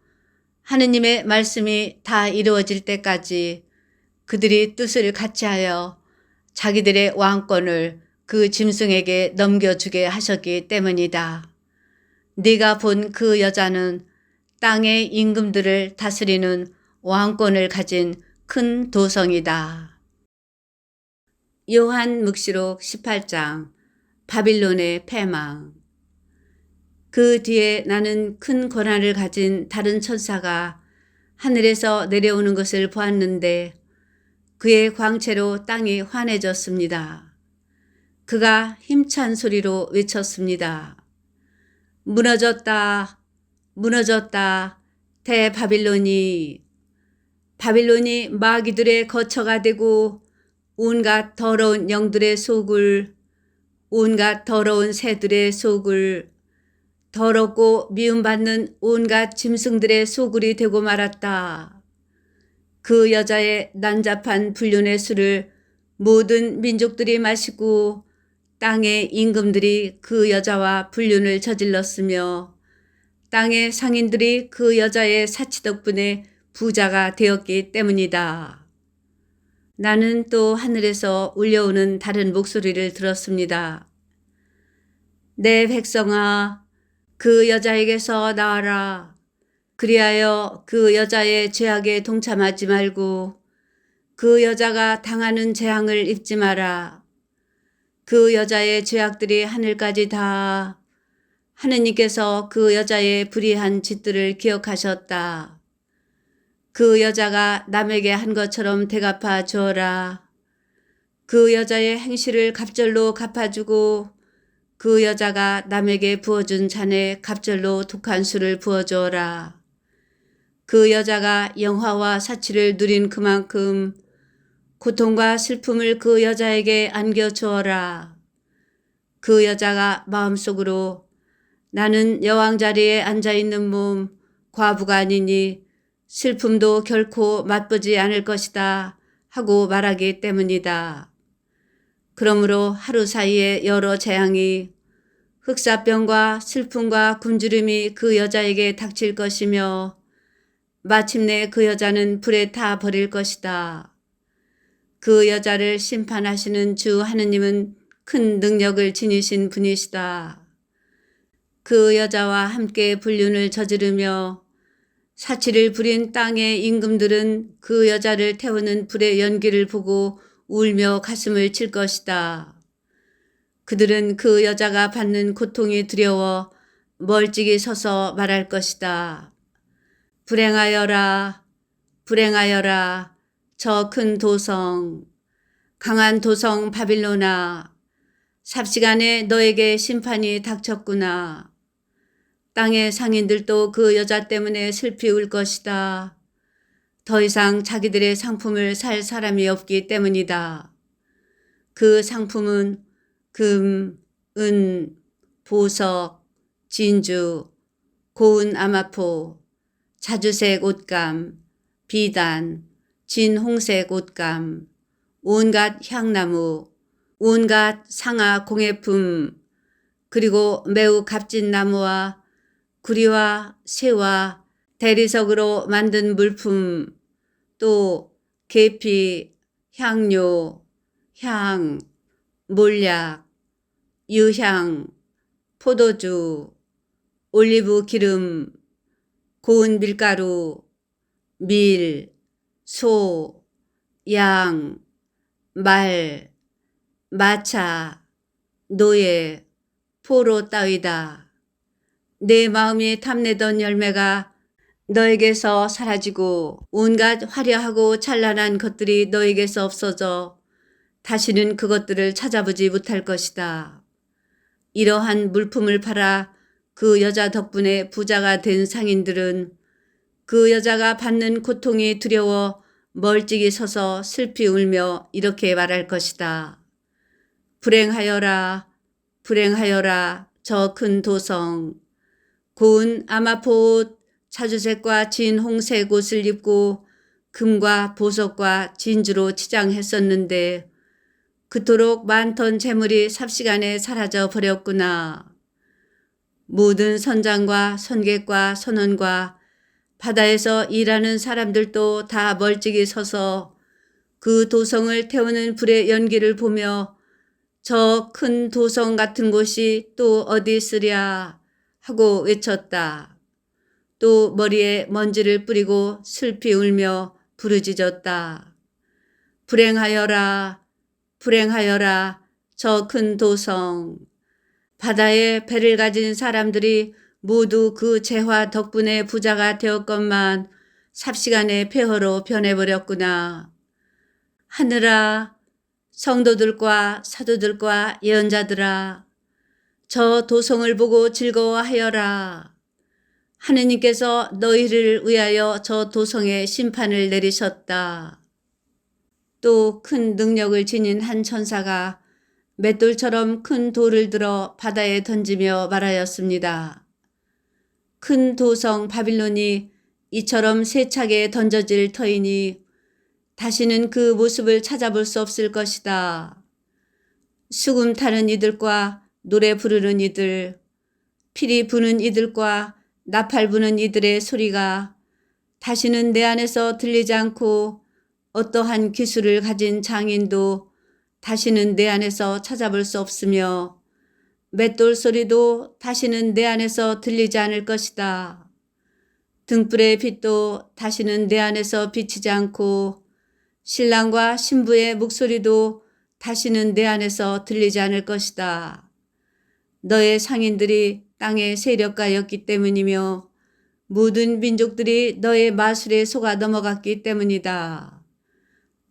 하느님의 말씀이 다 이루어질 때까지 그들이 뜻을 같이하여 자기들의 왕권을 그 짐승에게 넘겨주게 하셨기 때문이다. 네가 본 그 여자는 땅의 임금들을 다스리는 왕권을 가진 큰 도성이다. 요한묵시록 18장 바빌론의 패망. 그 뒤에 나는 큰 권한을 가진 다른 천사가 하늘에서 내려오는 것을 보았는데 그의 광채로 땅이 환해졌습니다. 그가 힘찬 소리로 외쳤습니다. 무너졌다, 무너졌다, 대바빌론이. 바빌론이 마귀들의 거처가 되고 온갖 더러운 영들의 속을, 온갖 더러운 새들의 속을, 더럽고 미움받는 온갖 짐승들의 소굴이 되고 말았다. 그 여자의 난잡한 불륜의 술을 모든 민족들이 마시고 땅의 임금들이 그 여자와 불륜을 저질렀으며 땅의 상인들이 그 여자의 사치 덕분에 부자가 되었기 때문이다. 나는 또 하늘에서 울려오는 다른 목소리를 들었습니다. 내 백성아, 그 여자에게서 나와라. 그리하여 그 여자의 죄악에 동참하지 말고 그 여자가 당하는 재앙을 입지 마라. 그 여자의 죄악들이 하늘까지 닿아 하느님께서 그 여자의 불의한 짓들을 기억하셨다. 그 여자가 남에게 한 것처럼 대갚아 주어라. 그 여자의 행실을 갑절로 갚아주고 그 여자가 남에게 부어준 잔에 갑절로 독한 술을 부어주어라. 그 여자가 영화와 사치를 누린 그만큼 고통과 슬픔을 그 여자에게 안겨주어라. 그 여자가 마음속으로 나는 여왕 자리에 앉아있는 몸 과부가 아니니 슬픔도 결코 맛보지 않을 것이다 하고 말하기 때문이다. 그러므로 하루 사이에 여러 재앙이 흑사병과 슬픔과 굶주림이 그 여자에게 닥칠 것이며 마침내 그 여자는 불에 타 버릴 것이다. 그 여자를 심판하시는 주 하느님은 큰 능력을 지니신 분이시다. 그 여자와 함께 불륜을 저지르며 사치를 부린 땅의 임금들은 그 여자를 태우는 불의 연기를 보고 울며 가슴을 칠 것이다. 그들은 그 여자가 받는 고통이 두려워 멀찍이 서서 말할 것이다. 불행하여라, 불행하여라, 저 큰 도성, 강한 도성 바빌로나, 삽시간에 너에게 심판이 닥쳤구나. 땅의 상인들도 그 여자 때문에 슬피 울 것이다. 더 이상 자기들의 상품을 살 사람이 없기 때문이다. 그 상품은 금, 은, 보석, 진주, 고운 아마포, 자주색 옷감, 비단, 진홍색 옷감, 온갖 향나무, 온갖 상아 공예품, 그리고 매우 값진 나무와 구리와 새와 대리석으로 만든 물품, 또 계피, 향료, 향, 몰약, 유향, 포도주, 올리브 기름, 고운 밀가루, 밀, 소, 양, 말, 마차, 노예, 포로 따위다. 내 마음이 탐내던 열매가 너에게서 사라지고 온갖 화려하고 찬란한 것들이 너에게서 없어져 다시는 그것들을 찾아보지 못할 것이다. 이러한 물품을 팔아 그 여자 덕분에 부자가 된 상인들은 그 여자가 받는 고통이 두려워 멀찍이 서서 슬피 울며 이렇게 말할 것이다. 불행하여라, 불행하여라, 저 큰 도성. 고운 아마포 옷, 자주색과 진홍색 옷을 입고 금과 보석과 진주로 치장했었는데 그토록 많던 재물이 삽시간에 사라져 버렸구나. 모든 선장과 선객과 선원과 바다에서 일하는 사람들도 다 멀찍이 서서 그 도성을 태우는 불의 연기를 보며 저 큰 도성 같은 곳이 또 어디 있으랴 하고 외쳤다. 또 머리에 먼지를 뿌리고 슬피 울며 부르짖었다. 불행하여라, 불행하여라, 저 큰 도성. 바다에 배를 가진 사람들이 모두 그 재화 덕분에 부자가 되었건만 삽시간에 폐허로 변해버렸구나. 하늘아, 성도들과 사도들과 예언자들아, 저 도성을 보고 즐거워하여라. 하느님께서 너희를 위하여 저 도성에 심판을 내리셨다. 또 큰 능력을 지닌 한 천사가 맷돌처럼 큰 돌을 들어 바다에 던지며 말하였습니다. 큰 도성 바빌론이 이처럼 세차게 던져질 터이니 다시는 그 모습을 찾아볼 수 없을 것이다. 수금 타는 이들과 노래 부르는 이들, 피리 부는 이들과 나팔 부는 이들의 소리가 다시는 내 안에서 들리지 않고 어떠한 기술을 가진 장인도 다시는 내 안에서 찾아볼 수 없으며 맷돌 소리도 다시는 내 안에서 들리지 않을 것이다. 등불의 빛도 다시는 내 안에서 비치지 않고 신랑과 신부의 목소리도 다시는 내 안에서 들리지 않을 것이다. 너의 상인들이 땅의 세력가였기 때문이며 모든 민족들이 너의 마술에 속아 넘어갔기 때문이다.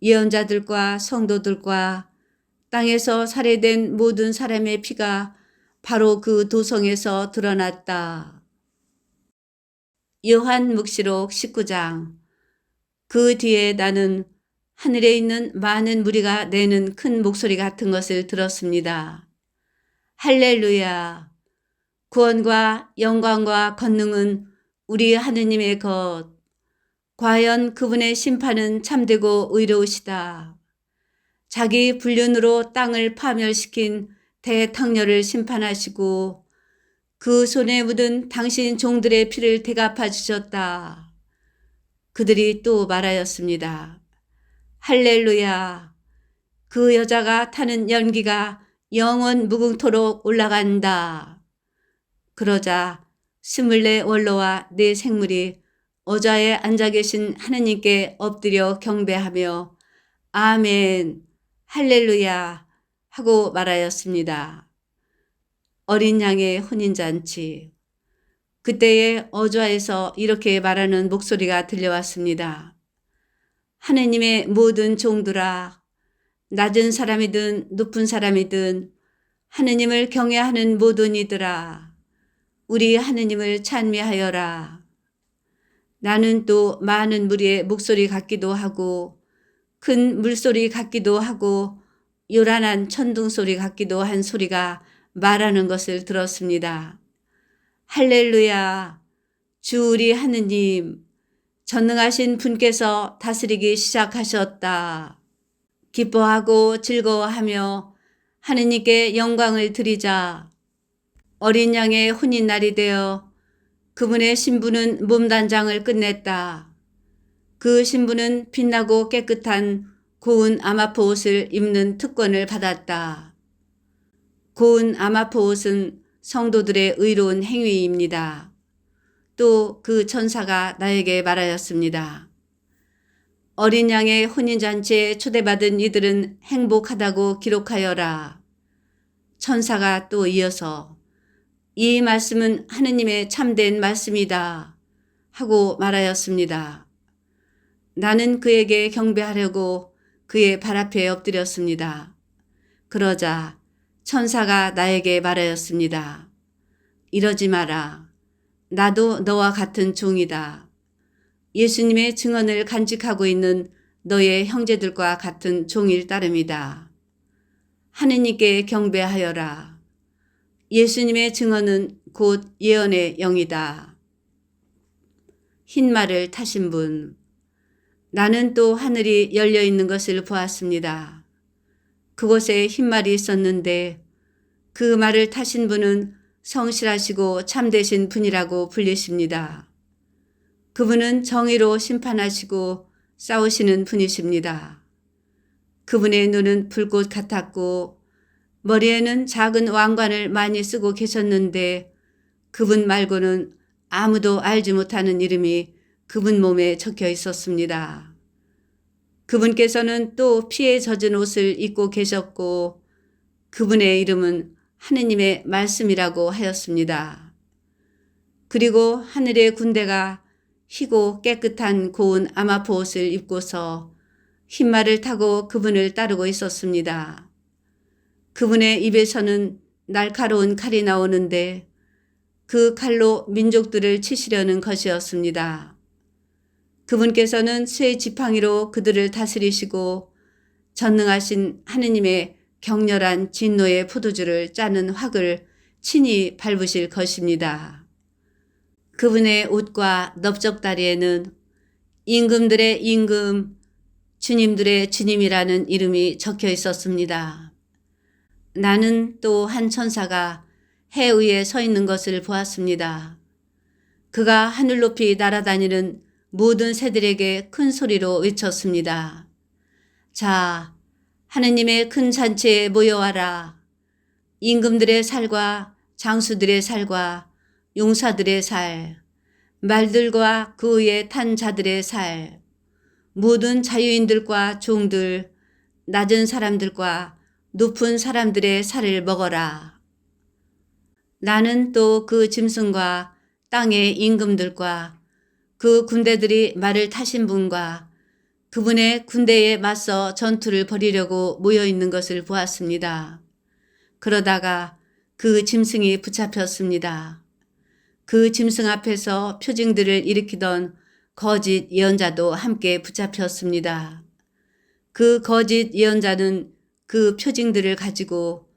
예언자들과 성도들과 땅에서 살해된 모든 사람의 피가 바로 그 도성에서 드러났다. 요한묵시록 19장. 그 뒤에 나는 하늘에 있는 많은 무리가 내는 큰 목소리 같은 것을 들었습니다. 할렐루야! 구원과 영광과 권능은 우리 하느님의 것. 과연 그분의 심판은 참되고 의로우시다. 자기 불륜으로 땅을 파멸시킨 대탕녀를 심판하시고 그 손에 묻은 당신 종들의 피를 대갚아 주셨다. 그들이 또 말하였습니다. 할렐루야! 그 여자가 타는 연기가 영원 무궁토록 올라간다. 그러자 24 원로와 4 생물이 어좌에 앉아 계신 하느님께 엎드려 경배하며 아멘, 할렐루야 하고 말하였습니다. 어린 양의 혼인잔치. 그때에 어좌에서 이렇게 말하는 목소리가 들려왔습니다. 하느님의 모든 종들아, 낮은 사람이든 높은 사람이든 하느님을 경외하는 모든 이들아, 우리 하느님을 찬미하여라. 나는 또 많은 무리의 목소리 같기도 하고 큰 물소리 같기도 하고 요란한 천둥소리 같기도 한 소리가 말하는 것을 들었습니다. 할렐루야, 주 우리 하느님, 전능하신 분께서 다스리기 시작하셨다. 기뻐하고 즐거워하며 하느님께 영광을 드리자. 어린 양의 혼인날이 되어 그분의 신부는 몸단장을 끝냈다. 그 신부는 빛나고 깨끗한 고운 아마포 옷을 입는 특권을 받았다. 고운 아마포 옷은 성도들의 의로운 행위입니다. 또 그 천사가 나에게 말하였습니다. 어린 양의 혼인잔치에 초대받은 이들은 행복하다고 기록하여라. 천사가 또 이어서 이 말씀은 하느님의 참된 말씀이다 하고 말하였습니다. 나는 그에게 경배하려고 그의 발 앞에 엎드렸습니다. 그러자 천사가 나에게 말하였습니다. 이러지 마라. 나도 너와 같은 종이다. 예수님의 증언을 간직하고 있는 너의 형제들과 같은 종일 따름이다. 하느님께 경배하여라. 예수님의 증언은 곧 예언의 영이다. 흰 말을 타신 분. 나는 또 하늘이 열려 있는 것을 보았습니다. 그곳에 흰 말이 있었는데 그 말을 타신 분은 성실하시고 참되신 분이라고 불리십니다. 그분은 정의로 심판하시고 싸우시는 분이십니다. 그분의 눈은 불꽃 같았고 머리에는 작은 왕관을 많이 쓰고 계셨는데 그분 말고는 아무도 알지 못하는 이름이 그분 몸에 적혀 있었습니다. 그분께서는 또 피에 젖은 옷을 입고 계셨고 그분의 이름은 하느님의 말씀이라고 하였습니다. 그리고 하늘의 군대가 희고 깨끗한 고운 아마포 옷을 입고서 흰 말을 타고 그분을 따르고 있었습니다. 그분의 입에서는 날카로운 칼이 나오는데 그 칼로 민족들을 치시려는 것이었습니다. 그분께서는 쇠 지팡이로 그들을 다스리시고 전능하신 하느님의 격렬한 진노의 포도주를 짜는 확을 친히 밟으실 것입니다. 그분의 옷과 넓적다리에는 임금들의 임금, 주님들의 주님이라는 이름이 적혀 있었습니다. 나는 또 한 천사가 해 위에 서 있는 것을 보았습니다. 그가 하늘 높이 날아다니는 모든 새들에게 큰 소리로 외쳤습니다. 자, 하느님의 큰 잔치에 모여와라. 임금들의 살과 장수들의 살과 용사들의 살, 말들과 그 위에 탄 자들의 살, 모든 자유인들과 종들, 낮은 사람들과 높은 사람들의 살을 먹어라. 나는 또 그 짐승과 땅의 임금들과 그 군대들이 말을 타신 분과 그분의 군대에 맞서 전투를 벌이려고 모여 있는 것을 보았습니다. 그러다가 그 짐승이 붙잡혔습니다. 그 짐승 앞에서 표징들을 일으키던 거짓 예언자도 함께 붙잡혔습니다. 그 거짓 예언자는 그 표징들을 가지고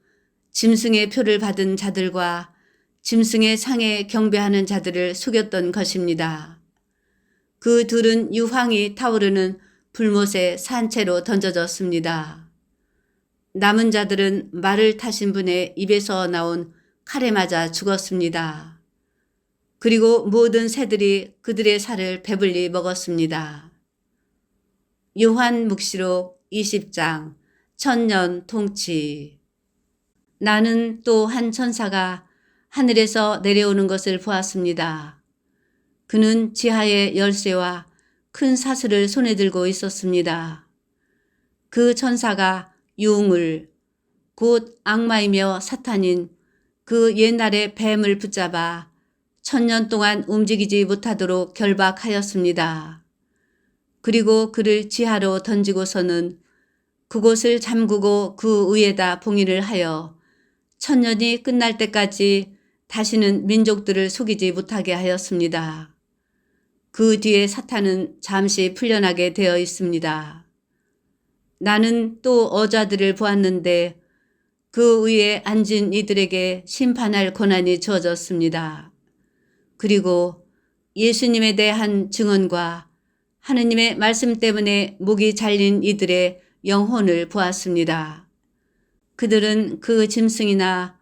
짐승의 표를 받은 자들과 짐승의 상에 경배하는 자들을 속였던 것입니다. 그 둘은 유황이 타오르는 불못에 산채로 던져졌습니다. 남은 자들은 말을 타신 분의 입에서 나온 칼에 맞아 죽었습니다. 그리고 모든 새들이 그들의 살을 배불리 먹었습니다. 요한묵시록 20장 천년 통치. 나는 또 한 천사가 하늘에서 내려오는 것을 보았습니다. 그는 지하의 열쇠와 큰 사슬을 손에 들고 있었습니다. 그 천사가 유흥을, 곧 악마이며 사탄인 그 옛날의 뱀을 붙잡아 1000년 동안 움직이지 못하도록 결박하였습니다. 그리고 그를 지하로 던지고서는 그곳을 잠그고 그 위에다 봉인을 하여 1000년이 끝날 때까지 다시는 민족들을 속이지 못하게 하였습니다. 그 뒤에 사탄은 잠시 풀려나게 되어 있습니다. 나는 또 어자들을 보았는데 그 위에 앉은 이들에게 심판할 권한이 주어졌습니다. 그리고 예수님에 대한 증언과 하느님의 말씀 때문에 목이 잘린 이들의 영혼을 보았습니다. 그들은 그 짐승이나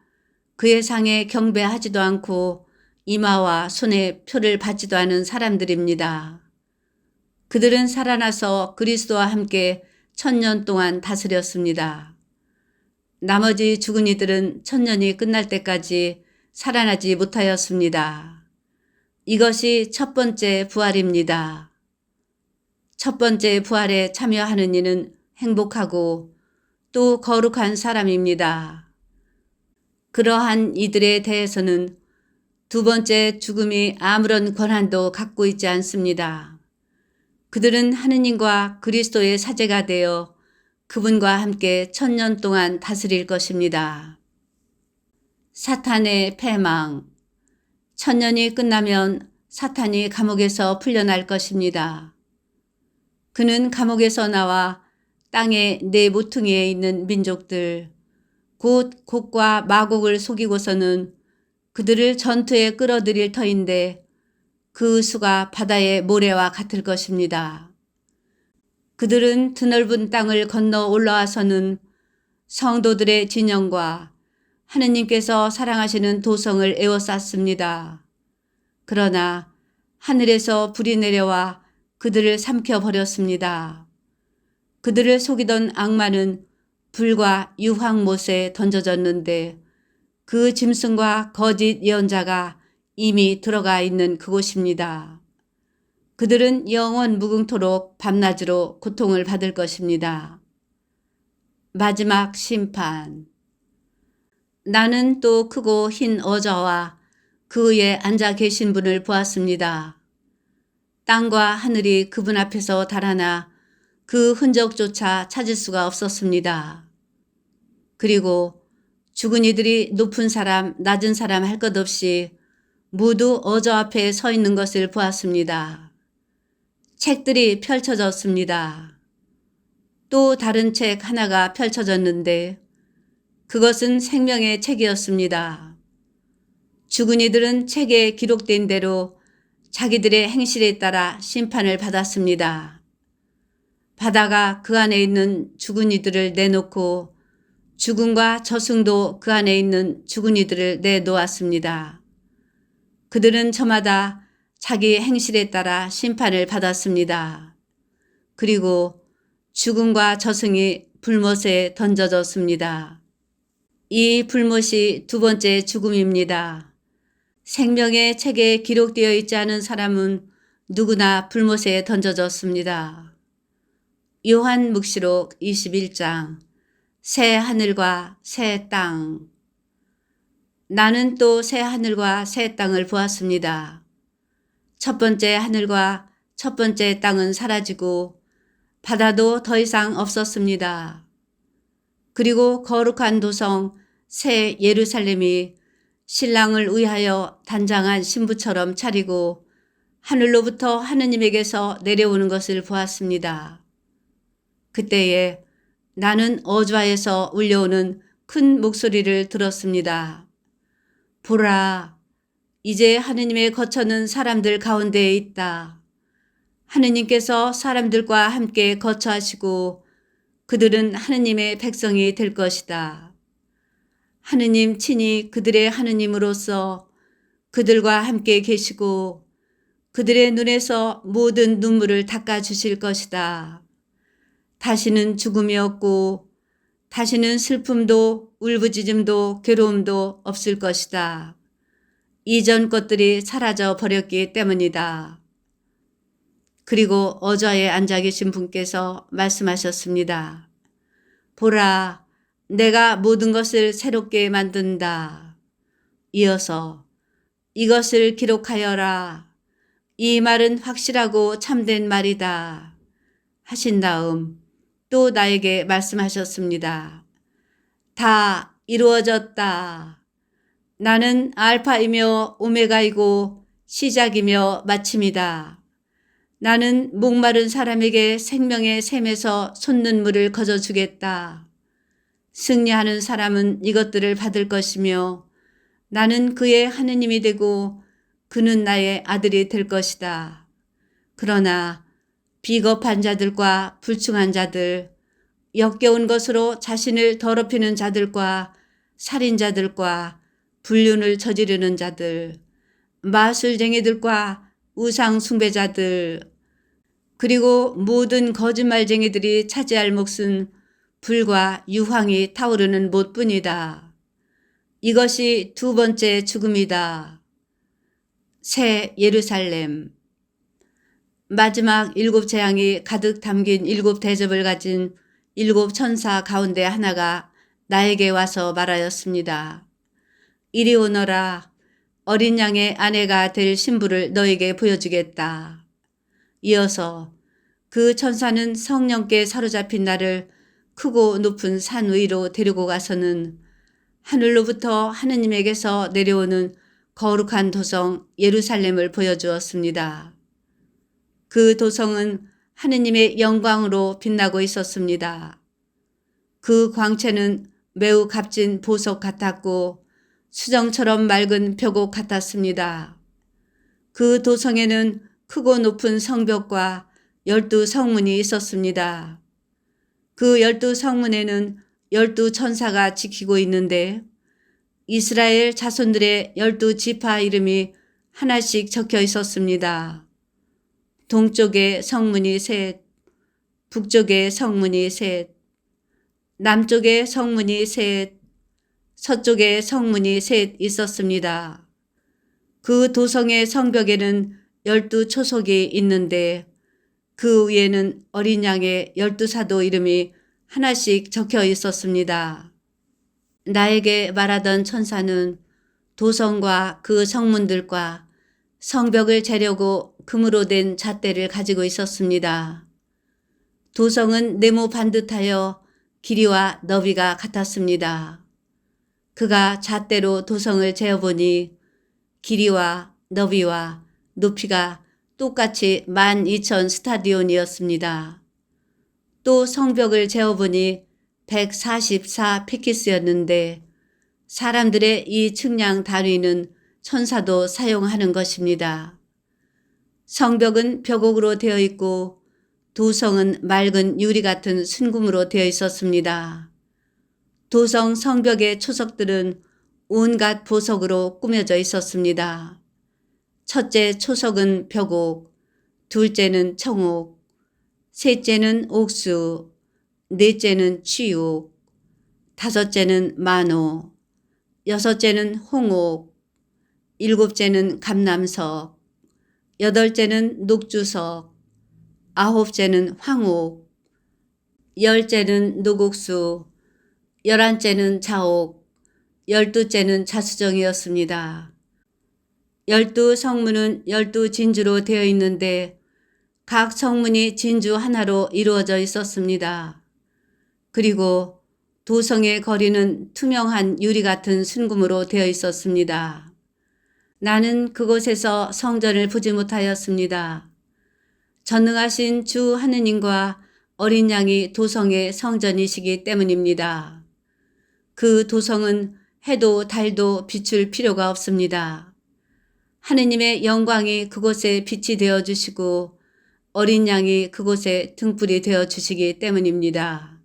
그의 상에 경배하지도 않고 이마와 손에 표를 받지도 않은 사람들입니다. 그들은 살아나서 그리스도와 함께 1000년 동안 다스렸습니다. 나머지 죽은 이들은 1000년이 끝날 때까지 살아나지 못하였습니다. 이것이 첫 번째 부활입니다. 첫 번째 부활에 참여하는 이는 행복하고 또 거룩한 사람입니다. 그러한 이들에 대해서는 두 번째 죽음이 아무런 권한도 갖고 있지 않습니다. 그들은 하느님과 그리스도의 사제가 되어 그분과 함께 1000년 동안 다스릴 것입니다. 사탄의 패망. 1000년이 끝나면 사탄이 감옥에서 풀려날 것입니다. 그는 감옥에서 나와 땅의 네 모퉁이에 있는 민족들, 곧 곡과 마곡을 속이고서는 그들을 전투에 끌어들일 터인데 그 수가 바다의 모래와 같을 것입니다. 그들은 드넓은 땅을 건너 올라와서는 성도들의 진영과 하느님께서 사랑하시는 도성을 에워쌌습니다. 그러나 하늘에서 불이 내려와 그들을 삼켜버렸습니다. 그들을 속이던 악마는 불과 유황못에 던져졌는데 그 짐승과 거짓 예언자가 이미 들어가 있는 그곳입니다. 그들은 영원 무궁토록 밤낮으로 고통을 받을 것입니다. 마지막 심판. 나는 또 크고 흰 어자와 그 위에 앉아 계신 분을 보았습니다. 땅과 하늘이 그분 앞에서 달아나 그 흔적조차 찾을 수가 없었습니다. 그리고 죽은 이들이 높은 사람, 낮은 사람 할 것 없이 모두 어저 앞에 서 있는 것을 보았습니다. 책들이 펼쳐졌습니다. 또 다른 책 하나가 펼쳐졌는데 그것은 생명의 책이었습니다. 죽은 이들은 책에 기록된 대로 자기들의 행실에 따라 심판을 받았습니다. 바다가 그 안에 있는 죽은 이들을 내놓고 죽음과 저승도 그 안에 있는 죽은 이들을 내놓았습니다. 그들은 저마다 자기 행실에 따라 심판을 받았습니다. 그리고 죽음과 저승이 불못에 던져졌습니다. 이 불못이 두 번째 죽음입니다. 생명의 책에 기록되어 있지 않은 사람은 누구나 불못에 던져졌습니다. 요한묵시록 21장. 새 하늘과 새 땅. 나는 또 새 하늘과 새 땅을 보았습니다. 첫 번째 하늘과 첫 번째 땅은 사라지고 바다도 더 이상 없었습니다. 그리고 거룩한 도성 새 예루살렘이 신랑을 위하여 단장한 신부처럼 차리고 하늘로부터 하느님에게서 내려오는 것을 보았습니다. 그때에 나는 어좌에서 울려오는 큰 목소리를 들었습니다. 보라, 이제 하느님의 거처는 사람들 가운데에 있다. 하느님께서 사람들과 함께 거처하시고 그들은 하느님의 백성이 될 것이다. 하느님 친히 그들의 하느님으로서 그들과 함께 계시고 그들의 눈에서 모든 눈물을 닦아주실 것이다. 다시는 죽음이 없고 다시는 슬픔도 울부짖음도 괴로움도 없을 것이다. 이전 것들이 사라져 버렸기 때문이다. 그리고 어좌에 앉아 계신 분께서 말씀하셨습니다. 보라, 내가 모든 것을 새롭게 만든다. 이어서 이것을 기록하여라. 이 말은 확실하고 참된 말이다. 하신 다음 또 나에게 말씀하셨습니다. 다 이루어졌다. 나는 알파이며 오메가이고 시작이며 마침이다. 나는 목마른 사람에게 생명의 샘에서 솟는물을 거저주겠다. 승리하는 사람은 이것들을 받을 것이며 나는 그의 하느님이 되고 그는 나의 아들이 될 것이다. 그러나 비겁한 자들과 불충한 자들, 역겨운 것으로 자신을 더럽히는 자들과 살인자들과 불륜을 저지르는 자들, 마술쟁이들과 우상 숭배자들, 그리고 모든 거짓말쟁이들이 차지할 몫은 불과 유황이 타오르는 못뿐이다. 이것이 두 번째 죽음이다. 새 예루살렘. 마지막 7 재앙이 가득 담긴 7 대접을 가진 7 천사 가운데 하나가 나에게 와서 말하였습니다. 이리 오너라. 어린 양의 아내가 될 신부를 너에게 보여주겠다. 이어서 그 천사는 성령께 사로잡힌 나를 크고 높은 산 위로 데리고 가서는 하늘로부터 하느님에게서 내려오는 거룩한 도성 예루살렘을 보여주었습니다. 그 도성은 하느님의 영광으로 빛나고 있었습니다. 그 광채는 매우 값진 보석 같았고 수정처럼 맑은 벽옥 같았습니다. 그 도성에는 크고 높은 성벽과 12 성문이 있었습니다. 그 12 성문에는 12 천사가 지키고 있는데 이스라엘 자손들의 12 지파 이름이 하나씩 적혀 있었습니다. 동쪽에 성문이 셋, 북쪽에 성문이 셋, 남쪽에 성문이 셋, 서쪽에 성문이 셋 있었습니다. 그 도성의 성벽에는 12 초석이 있는데 그 위에는 어린 양의 12 사도 이름이 하나씩 적혀 있었습니다. 나에게 말하던 천사는 도성과 그 성문들과 성벽을 재려고 금으로 된 잣대를 가지고 있었습니다. 도성은 네모 반듯하여 길이와 너비가 같았습니다. 그가 잣대로 도성을 재어보니 길이와 너비와 높이가 똑같이 12,000 스타디온이었습니다. 또 성벽을 재어보니 144 피키스였는데 사람들의 이 측량 단위는 천사도 사용하는 것입니다. 성벽은 벽옥으로 되어 있고 도성은 맑은 유리 같은 순금으로 되어 있었습니다. 도성 성벽의 초석들은 온갖 보석으로 꾸며져 있었습니다. 첫째 초석은 벽옥, 둘째는 청옥, 셋째는 옥수, 넷째는 취옥, 다섯째는 만호, 여섯째는 홍옥, 일곱째는 감람석, 여덟째는 녹주석, 아홉째는 황옥, 열째는 노곡수, 11째는 자옥, 12째는 자수정이었습니다. 12 성문은 12 진주로 되어 있는데 각 성문이 진주 하나로 이루어져 있었습니다. 그리고 도성의 거리는 투명한 유리 같은 순금으로 되어 있었습니다. 나는 그곳에서 성전을 보지 못하였습니다. 전능하신 주 하느님과 어린 양이 도성의 성전이시기 때문입니다. 그 도성은 해도 달도 비출 필요가 없습니다. 하느님의 영광이 그곳에 빛이 되어 주시고 어린 양이 그곳에 등불이 되어 주시기 때문입니다.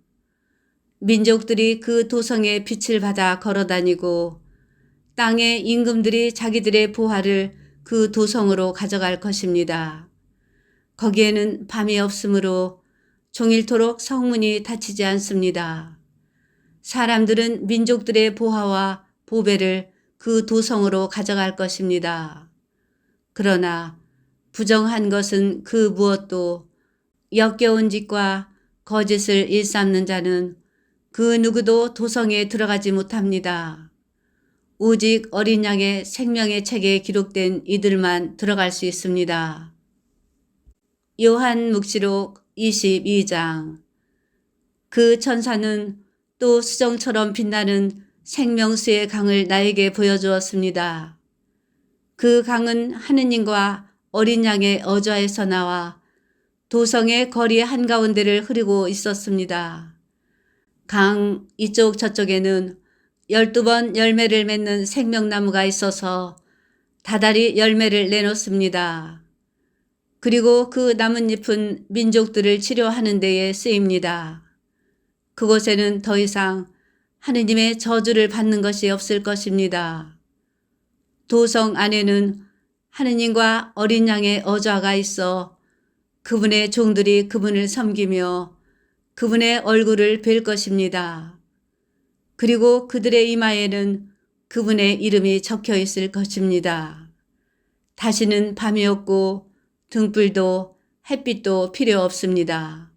민족들이 그 도성의 빛을 받아 걸어다니고 땅의 임금들이 자기들의 보화를 그 도성으로 가져갈 것입니다. 거기에는 밤이 없으므로 종일토록 성문이 닫히지 않습니다. 사람들은 민족들의 보화와 보배를 그 도성으로 가져갈 것입니다. 그러나 부정한 것은 그 무엇도 역겨운 짓과 거짓을 일삼는 자는 그 누구도 도성에 들어가지 못합니다. 오직 어린 양의 생명의 책에 기록된 이들만 들어갈 수 있습니다. 요한묵시록 22장. 그 천사는 또 수정처럼 빛나는 생명수의 강을 나에게 보여주었습니다. 그 강은 하느님과 어린 양의 어좌에서 나와 도성의 거리 한가운데를 흐르고 있었습니다. 강 이쪽 저쪽에는 12번 열매를 맺는 생명나무가 있어서 다달이 열매를 내놓습니다. 그리고 그 나뭇잎은 민족들을 치료하는 데에 쓰입니다. 그곳에는 더 이상 하느님의 저주를 받는 것이 없을 것입니다. 도성 안에는 하느님과 어린 양의 어좌가 있어 그분의 종들이 그분을 섬기며 그분의 얼굴을 뵐 것입니다. 그리고 그들의 이마에는 그분의 이름이 적혀 있을 것입니다. 다시는 밤이 없고 등불도 햇빛도 필요 없습니다.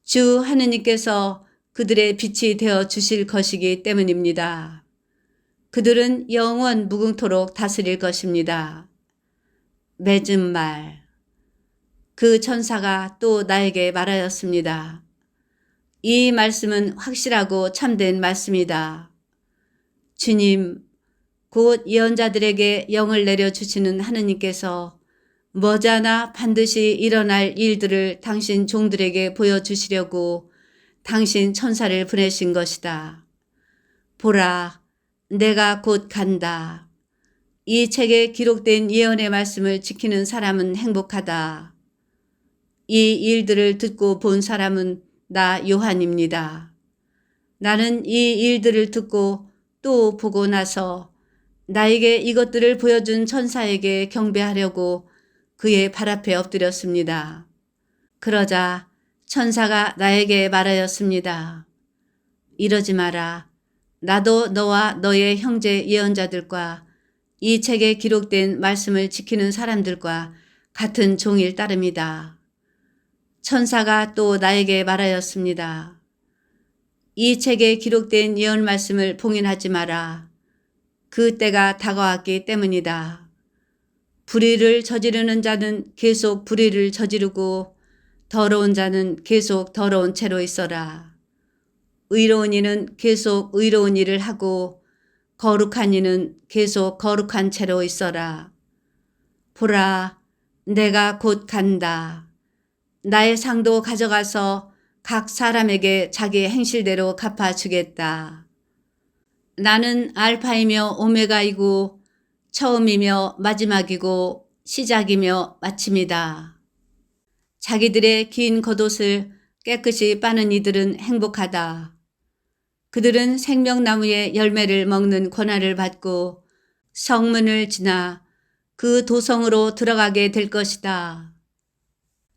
주 하느님께서 그들의 빛이 되어 주실 것이기 때문입니다. 그들은 영원 무궁토록 다스릴 것입니다. 맺은 말. 그 천사가 또 나에게 말하였습니다. 이 말씀은 확실하고 참된 말씀이다. 주님, 곧 예언자들에게 영을 내려주시는 하느님께서 머지않아 반드시 일어날 일들을 당신 종들에게 보여주시려고 당신 천사를 보내신 것이다. 보라, 내가 곧 간다. 이 책에 기록된 예언의 말씀을 지키는 사람은 행복하다. 이 일들을 듣고 본 사람은 나 요한입니다. 나는 이 일들을 듣고 또 보고 나서 나에게 이것들을 보여준 천사에게 경배하려고 그의 발 앞에 엎드렸습니다. 그러자 천사가 나에게 말하였습니다. 이러지 마라. 나도 너와 너의 형제 예언자들과 이 책에 기록된 말씀을 지키는 사람들과 같은 종일 따름이다. 천사가 또 나에게 말하였습니다. 이 책에 기록된 예언 말씀을 봉인하지 마라. 그 때가 다가왔기 때문이다. 불의를 저지르는 자는 계속 불의를 저지르고 더러운 자는 계속 더러운 채로 있어라. 의로운 이는 계속 의로운 일을 하고 거룩한 이는 계속 거룩한 채로 있어라. 보라, 내가 곧 간다. 나의 상도 가져가서 각 사람에게 자기 행실대로 갚아주겠다. 나는 알파이며 오메가이고 처음이며 마지막이고 시작이며 마침이다. 자기들의 긴 겉옷을 깨끗이 빠는 이들은 행복하다. 그들은 생명나무의 열매를 먹는 권한을 받고 성문을 지나 그 도성으로 들어가게 될 것이다.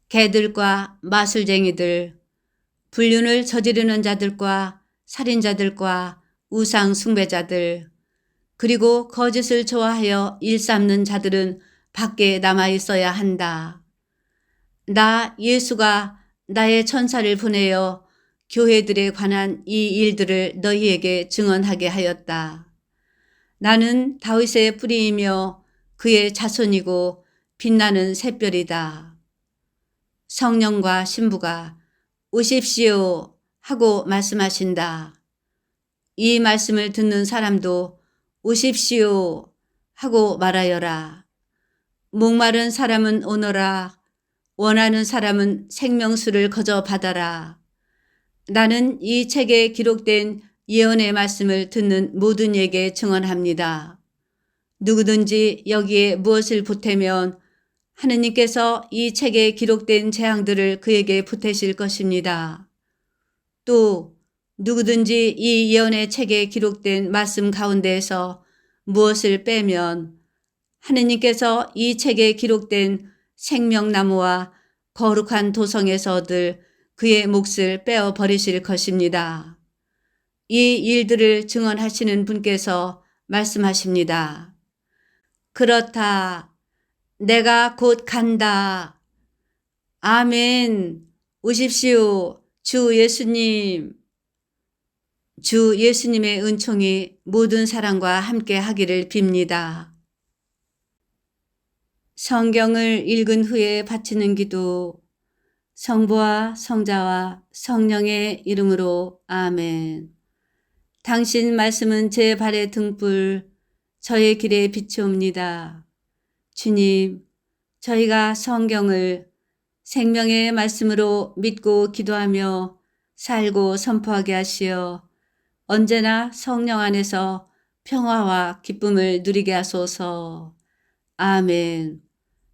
개들과 마술쟁이들, 불륜을 저지르는 자들과 살인자들과 우상 숭배자들, 그리고 거짓을 좋아하여 일삼는 자들은 밖에 남아 있어야 한다. 나 예수가 나의 천사를 보내어 교회들에 관한 이 일들을 너희에게 증언하게 하였다. 나는 다윗의 뿌리이며 그의 자손이고 빛나는 샛별이다. 성령과 신부가 오십시오 하고 말씀하신다. 이 말씀을 듣는 사람도 오십시오 하고 말하여라. 목마른 사람은 오너라. 원하는 사람은 생명수를 거저 받아라. 나는 이 책에 기록된 예언의 말씀을 듣는 모든 이에게 증언합니다. 누구든지 여기에 무엇을 보태면 하느님께서 이 책에 기록된 재앙들을 그에게 보태실 것입니다. 또 누구든지 이 예언의 책에 기록된 말씀 가운데에서 무엇을 빼면 하느님께서 이 책에 기록된 생명나무와 거룩한 도성에서 얻을 그의 몫을 빼어 버리실 것입니다. 이 일들을 증언하시는 분께서 말씀하십니다. 그렇다. 내가 곧 간다. 아멘. 오십시오. 주 예수님. 주 예수님의 은총이 모든 사람과 함께 하기를 빕니다. 성경을 읽은 후에 바치는 기도. 성부와 성자와 성령의 이름으로 아멘. 당신 말씀은 제 발의 등불, 저의 길에 비추옵니다. 주님, 저희가 성경을 생명의 말씀으로 믿고 기도하며 살고 선포하게 하시어 언제나 성령 안에서 평화와 기쁨을 누리게 하소서. 아멘.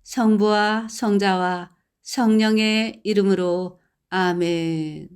성부와 성자와 성령의 이름으로 아멘.